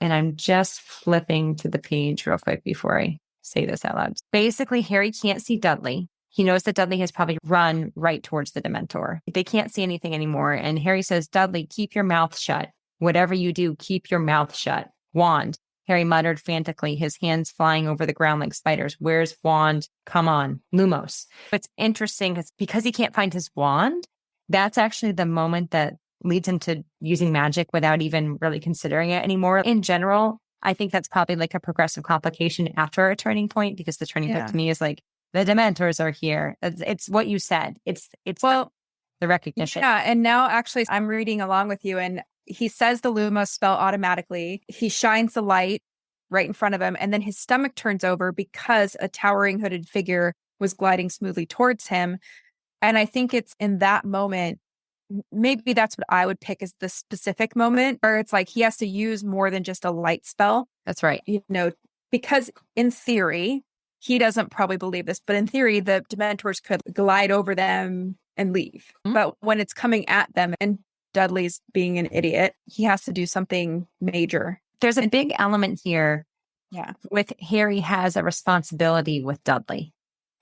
And I'm just flipping to the page real quick before I say this out loud. Basically, Harry can't see Dudley. He knows that Dudley has probably run right towards the Dementor. They can't see anything anymore. And Harry says, Dudley, keep your mouth shut. Whatever you do, keep your mouth shut. Wand. Harry muttered frantically, his hands flying over the ground like spiders. Where's wand? Come on. Lumos. What's interesting is because he can't find his wand, that's actually the moment that leads him to using magic without even really considering it anymore. In general, I think that's probably like a progressive complication after a turning point, because the turning point to me is like, the Dementors are here. It's what you said. It's the recognition. Yeah. And now actually I'm reading along with you, and he says the Lumos spell automatically. He shines the light right in front of him, and then his stomach turns over because a towering hooded figure was gliding smoothly towards him. And I think it's in that moment, maybe that's what I would pick as the specific moment where it's like he has to use more than just a light spell. That's right. You know, because in theory, he doesn't probably believe this, but in theory, the Dementors could glide over them and leave. Mm-hmm. But when it's coming at them and Dudley's being an idiot, he has to do something major. There's a big element here. Yeah. With Harry has a responsibility with Dudley.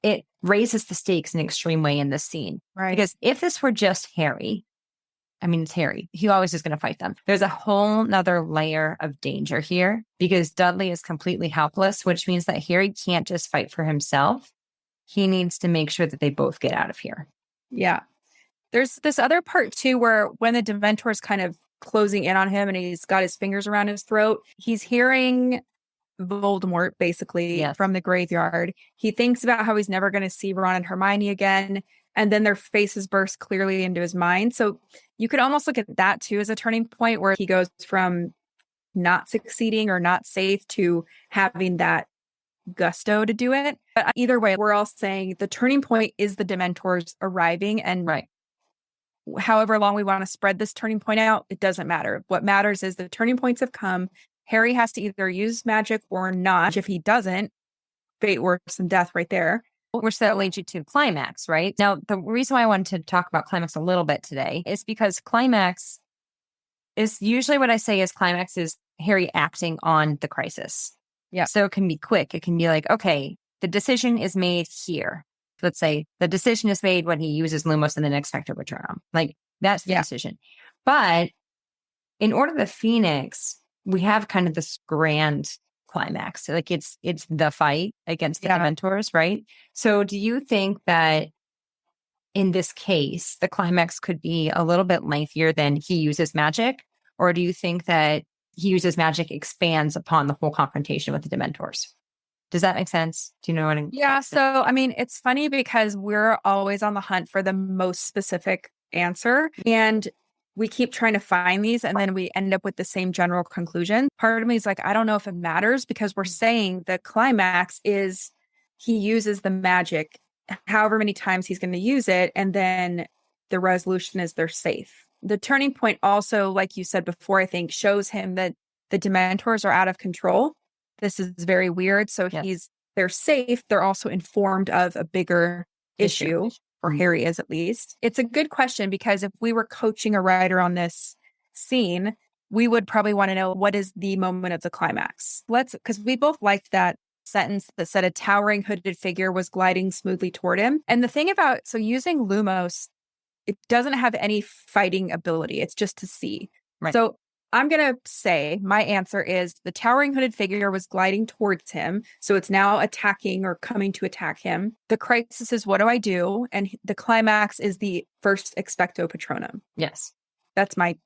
It raises the stakes in an extreme way in this scene. Right. Because if this were just Harry, I mean, it's Harry. He always is going to fight them. There's a whole nother layer of danger here because Dudley is completely helpless, which means that Harry can't just fight for himself. He needs to make sure that they both get out of here. Yeah. There's this other part too, where when the Dementor is kind of closing in on him and he's got his fingers around his throat, he's hearing Voldemort basically from the graveyard. He thinks about how he's never going to see Ron and Hermione again. And then their faces burst clearly into his mind. So you could almost look at that too as a turning point where he goes from not succeeding or not safe to having that gusto to do it. But either way, we're all saying the turning point is the Dementors arriving. And however long we want to spread this turning point out, it doesn't matter. What matters is the turning points have come. Harry has to either use magic or not. If he doesn't, fate worse than death right there. Which that leads you to climax, right? Now, the reason why I wanted to talk about climax a little bit today is because climax is usually what I say is climax is Harry acting on the crisis. Yeah. So it can be quick. It can be like, okay, the decision is made here. Let's say the decision is made when he uses Lumos and the next Expecto Patronum. Like that's the decision. But in Order of the Phoenix, we have kind of this grand climax. Like it's the fight against the Dementors, right? So do you think that in this case, the climax could be a little bit lengthier than he uses magic? Or do you think that he uses magic expands upon the whole confrontation with the Dementors? Does that make sense? Do you know what I'm Yeah. So, I mean, it's funny because we're always on the hunt for the most specific answer. And we keep trying to find these and then we end up with the same general conclusion. Part of me is like, I don't know if it matters because we're saying the climax is he uses the magic however many times he's going to use it. And then the resolution is they're safe. The turning point also, like you said before, I think shows him that the Dementors are out of control. This is very weird. So they're safe. They're also informed of a bigger issue. Or Harry is, at least. It's a good question because if we were coaching a writer on this scene, we would probably want to know what is the moment of the climax. Because we both liked that sentence that said a towering hooded figure was gliding smoothly toward him. And the thing about, so using Lumos, it doesn't have any fighting ability. It's just to see. Right. So I'm going to say my answer is the towering hooded figure was gliding towards him. So it's now attacking or coming to attack him. The crisis is, what do I do? And the climax is the first expecto patronum. Yes. That's my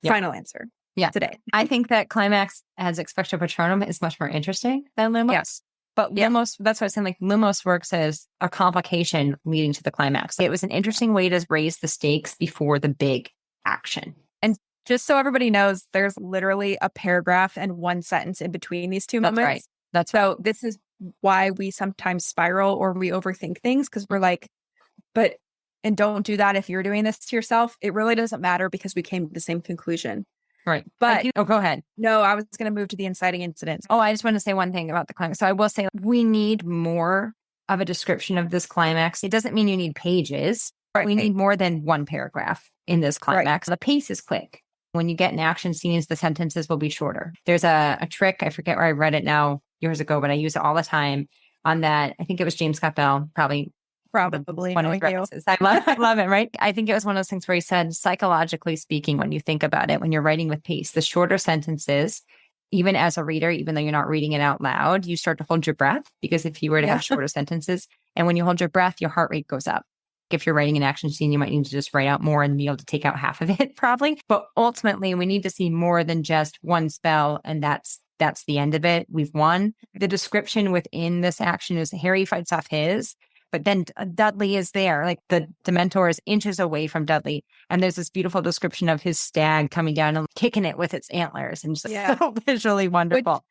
final answer today. I think that climax as expecto patronum is much more interesting than Lumos. Yes. But Lumos, that's what I was saying, like Lumos works as a complication leading to the climax. It was an interesting way to raise the stakes before the big action. And just so everybody knows, there's literally a paragraph and one sentence in between these two moments. Right. That's so this is why we sometimes spiral or we overthink things because we're like, and don't do that if you're doing this to yourself. It really doesn't matter because we came to the same conclusion. Right. But go ahead. No, I was going to move to the inciting incident. Oh, I just want to say one thing about the climax. So I will say we need more of a description of this climax. It doesn't mean you need pages. Right. We need more than one paragraph in this climax. Right. The pace is quick. When you get in action scenes, the sentences will be shorter. There's a trick. I forget where I read it now years ago, but I use it all the time on that. I think it was James Scott Bell, probably one of the references. I love it, right? I think it was one of those things where he said, psychologically speaking, when you think about it, when you're writing with pace, the shorter sentences, even as a reader, even though you're not reading it out loud, you start to hold your breath because if you were to have shorter sentences, and when you hold your breath, your heart rate goes up. If you're writing an action scene, you might need to just write out more and be able to take out half of it probably. But ultimately, we need to see more than just one spell. And that's the end of it. We've won. The description within this action is Harry fights off his, but then Dudley is there. Like the Dementor is inches away from Dudley. And there's this beautiful description of his stag coming down and kicking it with its antlers. And just so visually wonderful.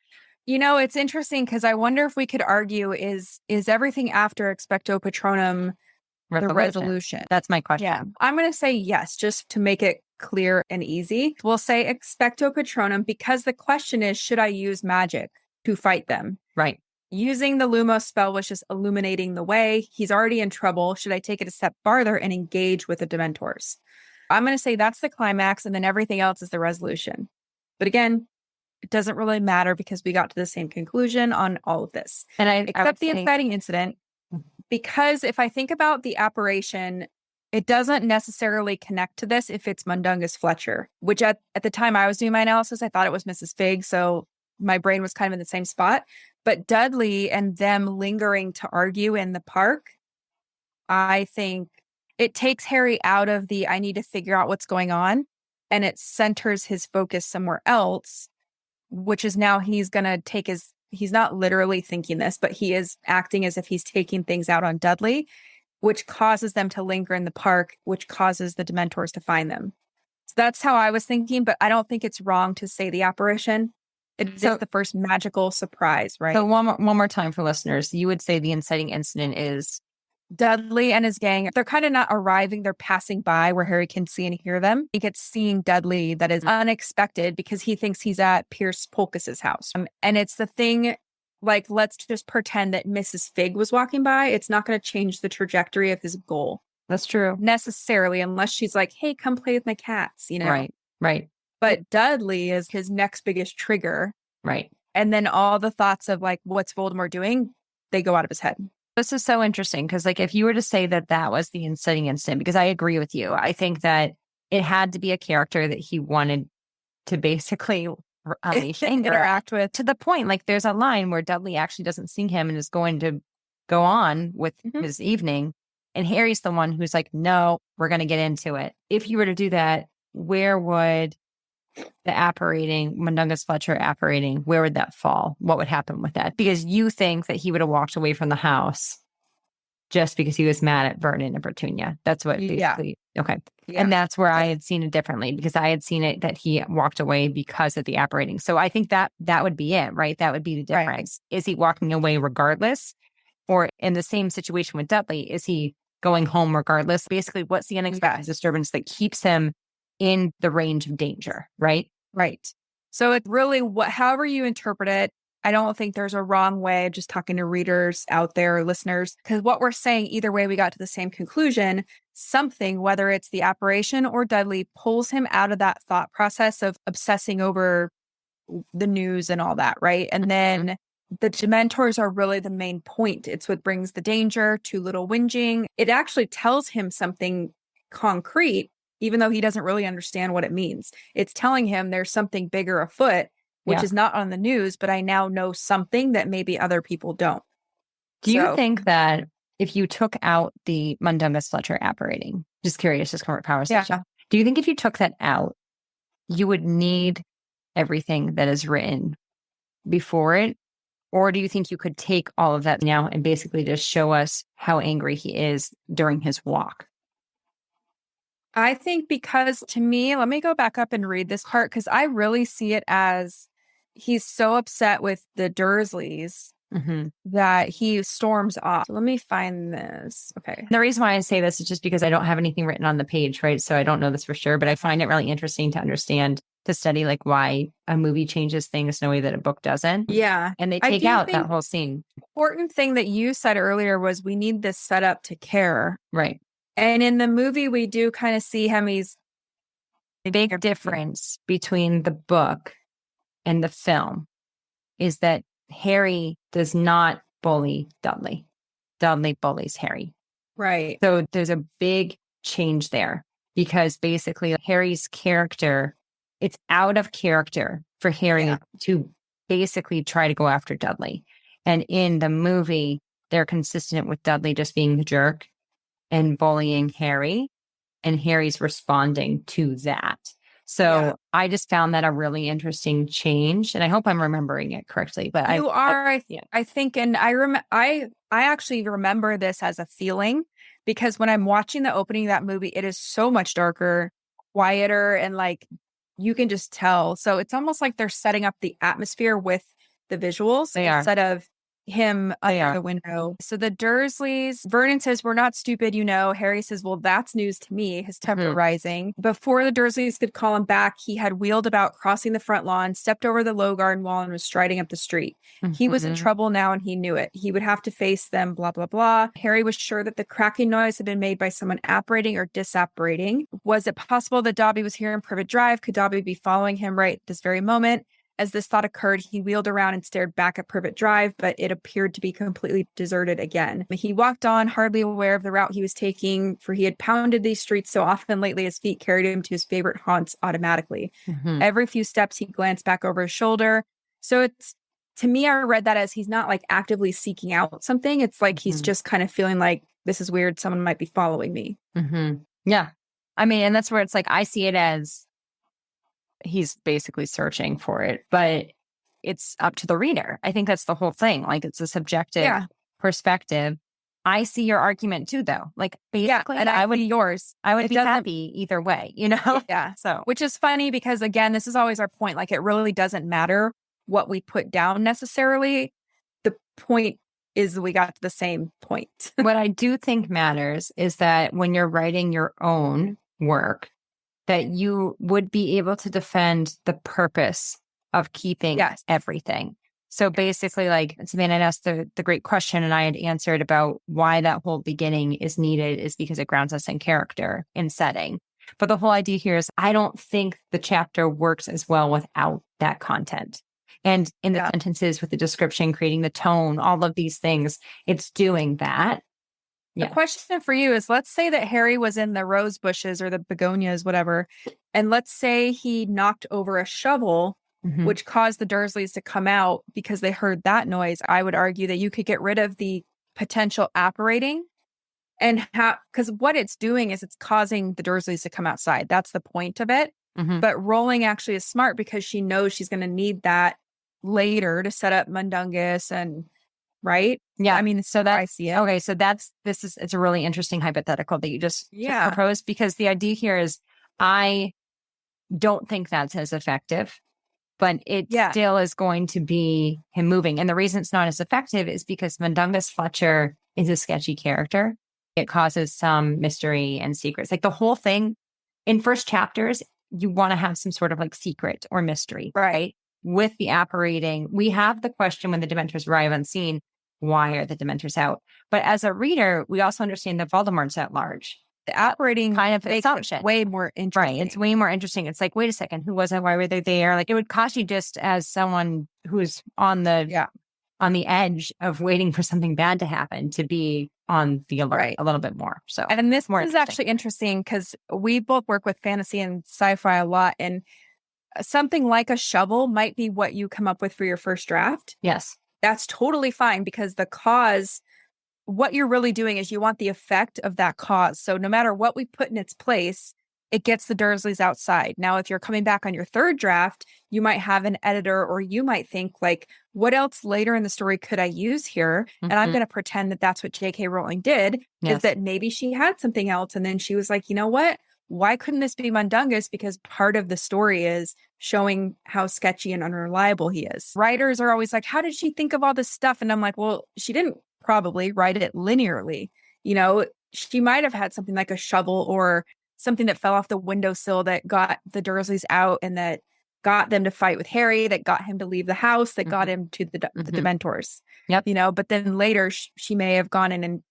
It's interesting because I wonder if we could argue is everything after expecto patronum the resolution? That's my question. Yeah. I'm going to say yes, just to make it clear and easy. We'll say expecto patronum because the question is, should I use magic to fight them? Right. Using the Lumos spell was just illuminating the way. He's already in trouble. Should I take it a step farther and engage with the Dementors? I'm going to say that's the climax and then everything else is the resolution. But again, it doesn't really matter because we got to the same conclusion on all of this. And except the inciting incident. Because if I think about the apparition, it doesn't necessarily connect to this if it's Mundungus Fletcher, which at the time I was doing my analysis, I thought it was Mrs. Figg. So my brain was kind of in the same spot. But Dudley and them lingering to argue in the park, I think it takes Harry out of the I need to figure out what's going on. And it centers his focus somewhere else, which is now he's going to take he's not literally thinking this, but he is acting as if he's taking things out on Dudley, which causes them to linger in the park, which causes the Dementors to find them. So that's how I was thinking, but I don't think it's wrong to say the apparition. It's the first magical surprise, right? So one more time for listeners, you would say the inciting incident is Dudley and his gang. They're kind of not arriving. They're passing by where Harry can see and hear them. He gets seeing Dudley that is unexpected because he thinks he's at Pierce Polkus's house. And it's the thing, like, let's just pretend that Mrs. Figg was walking by. It's not going to change the trajectory of his goal. That's true. Necessarily, unless she's like, hey, come play with my cats, Right. But Dudley is his next biggest trigger. Right. And then all the thoughts of like, what's Voldemort doing? They go out of his head. This is so interesting because like if you were to say that was the inciting incident, because I agree with you, I think that it had to be a character that he wanted to basically interact with to the point. Like there's a line where Dudley actually doesn't see him and is going to go on with his evening. And Harry's the one who's like, no, we're going to get into it. If you were to do that, where would the apparating, Mundungus Fletcher apparating, where would that fall? What would happen with that? Because you think that he would have walked away from the house just because he was mad at Vernon and Petunia. That's what basically, okay. Yeah. And that's where I had seen it differently, because I had seen it that he walked away because of the apparating. So I think that would be it, right? That would be the difference. Right. Is he walking away regardless? Or in the same situation with Dudley, is he going home regardless? Basically, what's the unexpected disturbance that keeps him in the range of danger, right? Right. So it's really however you interpret it. I don't think there's a wrong way, just talking to readers out there, listeners, because what we're saying, either way, we got to the same conclusion. Something, whether it's the apparition or Dudley, pulls him out of that thought process of obsessing over the news and all that, right? And then the Dementors are really the main point. It's what brings the danger, too little whinging. It actually tells him something concrete, even though he doesn't really understand what it means. It's telling him there's something bigger afoot, which is not on the news, but I now know something that maybe other people don't. Do you think that if you took out the Mundungus Fletcher apparating, just curious, just current power station, do you think if you took that out, you would need everything that is written before it? Or do you think you could take all of that now and basically just show us how angry he is during his walk? I think because to me, let me go back up and read this part, because I really see it as he's so upset with the Dursleys that he storms off. So let me find this. Okay. The reason why I say this is just because I don't have anything written on the page, right? So I don't know this for sure, but I find it really interesting to understand, to study like why a movie changes things in a way that a book doesn't. Yeah. And they take out that whole scene. Important thing that you said earlier was we need this setup to care. Right. And in the movie, we do kind of see him. He's the big difference between the book and the film is that Harry does not bully Dudley. Dudley bullies Harry. Right. So there's a big change there, because basically Harry's character, it's out of character for Harry to basically try to go after Dudley. And in the movie, they're consistent with Dudley just being the jerk and bullying Harry, and Harry's responding to that. So I just found that a really interesting change, and I hope I'm remembering it correctly. But I think, and I actually remember this as a feeling, because when I'm watching the opening of that movie, it is so much darker, quieter, and like you can just tell. So it's almost like they're setting up the atmosphere with the visuals instead of him under the window. So the Dursleys, Vernon says, "We're not stupid, you know." Harry says, "Well, that's news to me," his temper rising. Before the Dursleys could call him back, he had wheeled about, crossing the front lawn, stepped over the low garden wall, and was striding up the street. He was in trouble now, and he knew it. He would have to face them, blah, blah, blah. Harry was sure that the cracking noise had been made by someone apparating or disapparating. Was it possible that Dobby was here in Privet Drive? Could Dobby be following him right this very moment? As this thought occurred, he wheeled around and stared back at Privet Drive, but it appeared to be completely deserted again. He walked on, hardly aware of the route he was taking, for he had pounded these streets so often lately his feet carried him to his favorite haunts automatically. Every few steps, he glanced back over his shoulder. So it's, to me, I read that as he's not like actively seeking out something. It's like he's just kind of feeling like, this is weird, someone might be following me. Yeah. I mean, and that's where it's like, I see it as he's basically searching for it, but it's up to the reader. I think that's the whole thing. Like, it's a subjective perspective. I see your argument too, though. Like, basically, and I would yours. I would be happy either way, you know? So, which is funny because, again, this is always our point. Like, it really doesn't matter what we put down necessarily. The point is we got to the same point. What I do think matters is that when you're writing your own work, that you would be able to defend the purpose of keeping everything. So basically, like, Savannah had asked the great question, and I had answered about why that whole beginning is needed is because it grounds us in character, in setting. But the whole idea here is I don't think the chapter works as well without that content. And in the sentences with the description, creating the tone, all of these things, it's doing that. The question for you is, let's say that Harry was in the rose bushes or the begonias, whatever, and let's say he knocked over a shovel, which caused the Dursleys to come out because they heard that noise. I would argue that you could get rid of the potential apparating And how, because what it's doing is it's causing the Dursleys to come outside. That's the point of it. Mhm. But Rowling actually is smart because she knows she's going to need that later to set up Mundungus and right. Yeah. I mean, So that I see it. okay. So it's a really interesting hypothetical that you just proposed, because the idea here is I don't think that's as effective, but it still is going to be him moving. And the reason it's not as effective is because Mundungus Fletcher is a sketchy character. It causes some mystery and secrets. Like the whole thing in first chapters, you want to have some sort of like secret or mystery, right? With the apparating, we have the question when the Dementors arrive on scene, why are the Dementors out? But as a reader, we also understand that Voldemort's at large. The apparating kind of makes assumption. It way more interesting. Right. It's way more interesting. It's like, wait a second, who was it? Why were they there? Like it would cost you just as someone who's on the edge of waiting for something bad to happen to be on the alert a little bit more. So, and this is actually interesting because we both work with fantasy and sci-fi a lot, and something like a shovel might be what you come up with for your first draft. Yes. That's totally fine because the cause, what you're really doing is you want the effect of that cause. So no matter what we put in its place, it gets the Dursleys outside. Now, if you're coming back on your third draft, you might have an editor, or you might think like, what else later in the story could I use here? And I'm going to pretend that that's what J.K. Rowling did, is that maybe she had something else. And then she was like, you know what? Why couldn't this be Mundungus? Because part of the story is showing how sketchy and unreliable he is. Writers are always like, how did she think of all this stuff? And I'm like, well, she didn't probably write it linearly. You know, she might have had something like a shovel or something that fell off the windowsill that got the Dursleys out and that got them to fight with Harry, that got him to leave the house, that got him to the Dementors. Yep. You know, but then later she may have gone in and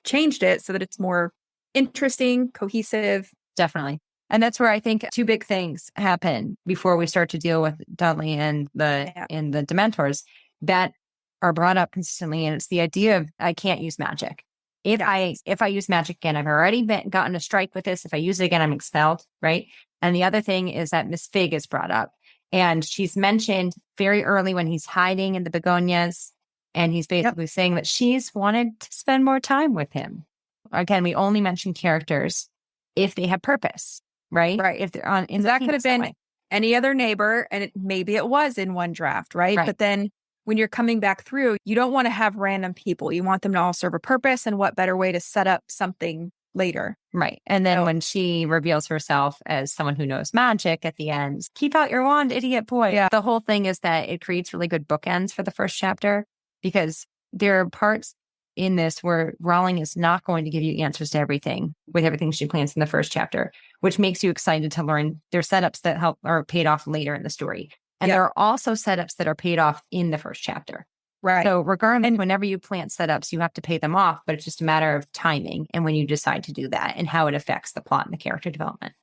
changed it so that it's more interesting, cohesive. Definitely. And that's where I think two big things happen before we start to deal with Dudley and the Dementors that are brought up consistently. And it's the idea of I can't use magic. If I use magic again, I've already gotten a strike with this. If I use it again, I'm expelled, right? And the other thing is that Miss Fig is brought up. And she's mentioned very early when he's hiding in the begonias. And he's basically saying that she's wanted to spend more time with him. Again, we only mention characters if they have purpose, right? Right. If they're on, and that could have been any other neighbor, and maybe it was in one draft, right? But then when you're coming back through, you don't want to have random people. You want them to all serve a purpose, and what better way to set up something later. Right. And then when she reveals herself as someone who knows magic at the end, keep out your wand, idiot boy. Yeah. The whole thing is that it creates really good bookends for the first chapter, because there are parts in this where Rowling is not going to give you answers to everything with everything she plans in the first chapter, which makes you excited to learn their setups that help are paid off later in the story. And there are also setups that are paid off in the first chapter. Right. So regardless, whenever you plant setups, you have to pay them off, but it's just a matter of timing and when you decide to do that and how it affects the plot and the character development.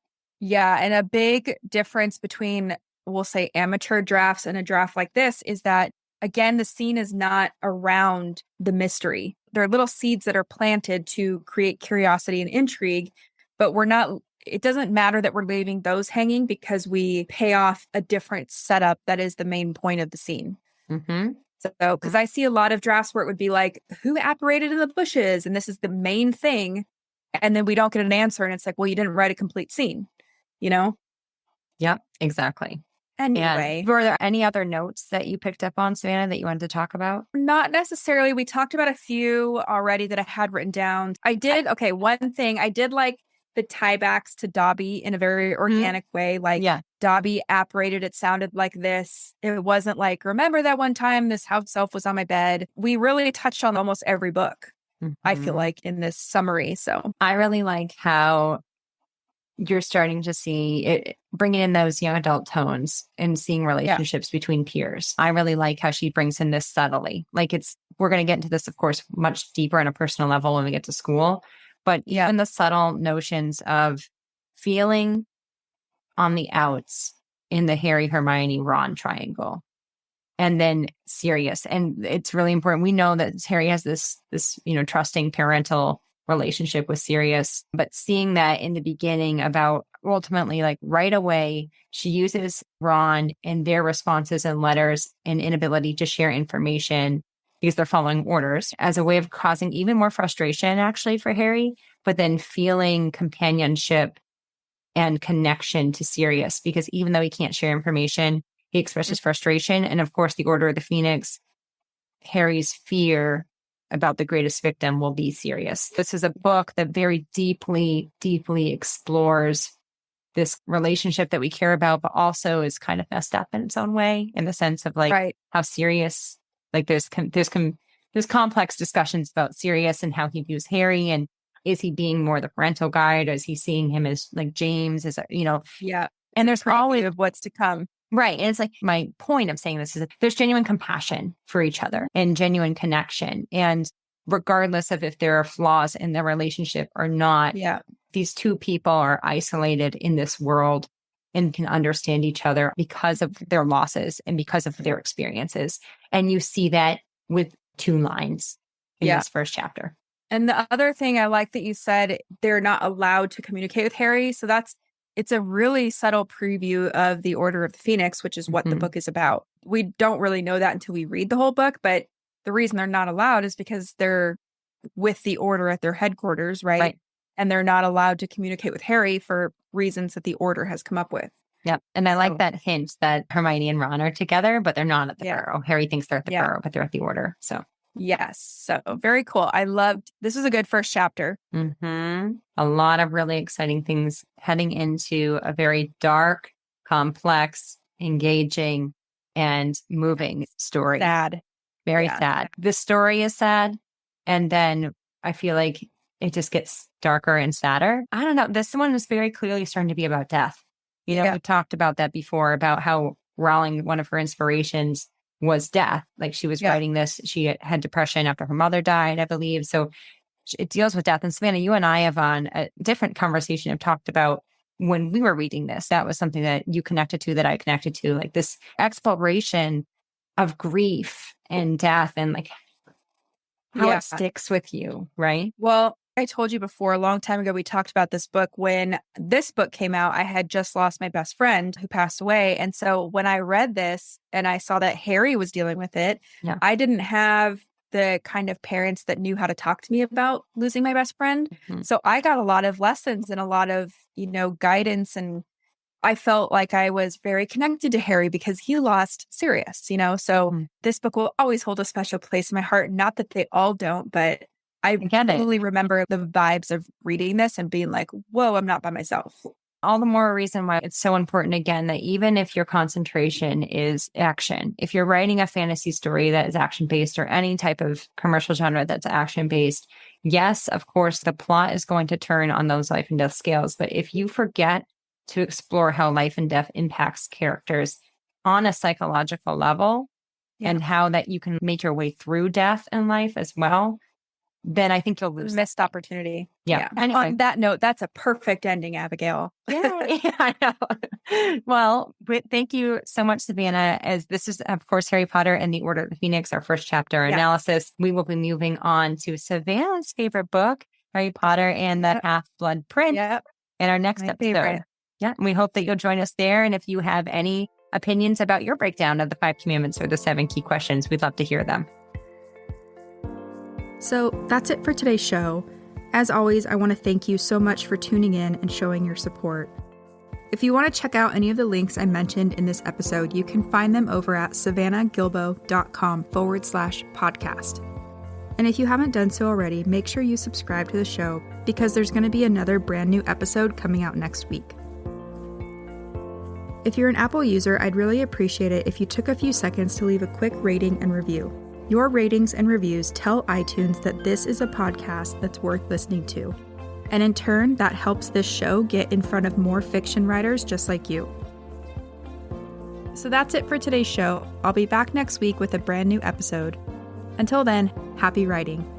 Yeah. And a big difference between, we'll say, amateur drafts and a draft like this is that, again, the scene is not around the mystery. There are little seeds that are planted to create curiosity and intrigue, but it doesn't matter that we're leaving those hanging because we pay off a different setup that is the main point of the scene. Mm-hmm. So, because I see a lot of drafts where it would be like, who apparated in the bushes? And this is the main thing. And then we don't get an answer. And it's like, well, you didn't write a complete scene, you know? Yep, exactly. Anyway. And were there any other notes that you picked up on, Savannah, that you wanted to talk about? Not necessarily. We talked about a few already that I had written down. One thing, I did like the tiebacks to Dobby in a very organic way. Like Dobby apparated, it sounded like this. It wasn't like, remember that one time this house elf was on my bed. We really touched on almost every book, I feel like, in this summary. So I really like how you're starting to see it, bringing in those young adult tones and seeing relationships between peers. I really like how she brings in this subtly. Like we're going to get into this, of course, much deeper on a personal level when we get to school. But even the subtle notions of feeling on the outs in the Harry, Hermione, Ron triangle, and then Sirius. And it's really important. We know that Harry has this, trusting parental relationship with Sirius, but seeing that in the beginning about ultimately, like right away, she uses Ron and their responses and letters and inability to share information because they're following orders, as a way of causing even more frustration actually for Harry, but then feeling companionship and connection to Sirius, because even though he can't share information, he expresses frustration. And of course, the Order of the Phoenix, Harry's fear about the greatest victim will be Sirius. This is a book that very deeply, deeply explores this relationship that we care about, but also is kind of messed up in its own way, in the sense of like how Sirius, like there's complex discussions about Sirius and how he views Harry, and is he being more the parental guide, or is he seeing him as like James, as and there's always of what's to come. Right. And it's like, my point of saying this is that there's genuine compassion for each other and genuine connection. And regardless of if there are flaws in their relationship or not, these two people are isolated in this world and can understand each other because of their losses and because of their experiences. And you see that with 2 lines in this first chapter. And the other thing I like that you said, they're not allowed to communicate with Harry. So it's a really subtle preview of the Order of the Phoenix, which is what the book is about. We don't really know that until we read the whole book, but the reason they're not allowed is because they're with the Order at their headquarters, right? And they're not allowed to communicate with Harry for reasons that the Order has come up with. Yep. And I like that hint that Hermione and Ron are together, but they're not at the Burrow. Harry thinks they're at the Burrow, but they're at the Order. So yes. So very cool. This was a good first chapter. A lot of really exciting things heading into a very dark, complex, engaging, and moving story. Sad. Very sad. The story is sad. And then I feel like it just gets darker and sadder. I don't know. This one is very clearly starting to be about death. We talked about that before, about how Rowling, one of her inspirations was death. Like she was writing this, she had depression after her mother died, I believe. So it deals with death. And Savannah, you and I have on a different conversation have talked about when we were reading this, that was something that you connected to, that I connected to, like this exploration of grief and death and like how it sticks with you, right? Well, I told you before, a long time ago, we talked about this book. When this book came out, I had just lost my best friend who passed away. And so when I read this and I saw that Harry was dealing with it, I didn't have the kind of parents that knew how to talk to me about losing my best friend. So I got a lot of lessons and a lot of, guidance. And I felt like I was very connected to Harry because he lost Sirius, So this book will always hold a special place in my heart. Not that they all don't, but I totally remember the vibes of reading this and being like, whoa, I'm not by myself. All the more reason why it's so important, again, that even if your concentration is action, if you're writing a fantasy story that is action-based or any type of commercial genre that's action-based, yes, of course, the plot is going to turn on those life and death scales. But if you forget to explore how life and death impacts characters on a psychological level and how that you can make your way through death and life as well, then I think you'll lose missed opportunity. Yeah. And on that note, that's a perfect ending, Abigail. I know. Well, thank you so much, Savannah. As this is, of course, Harry Potter and the Order of the Phoenix, our first chapter analysis. We will be moving on to Savannah's favorite book, Harry Potter and the Half-Blood Prince, in our next episode. Favorite. Yeah. And we hope that you'll join us there. And if you have any opinions about your breakdown of the 5 commandments or the 7 key questions, we'd love to hear them. So that's it for today's show. As always, I want to thank you so much for tuning in and showing your support. If you want to check out any of the links I mentioned in this episode, you can find them over at savannahgilbo.com/podcast. And if you haven't done so already, make sure you subscribe to the show because there's going to be another brand new episode coming out next week. If you're an Apple user, I'd really appreciate it if you took a few seconds to leave a quick rating and review. Your ratings and reviews tell iTunes that this is a podcast that's worth listening to. And in turn, that helps this show get in front of more fiction writers just like you. So that's it for today's show. I'll be back next week with a brand new episode. Until then, happy writing.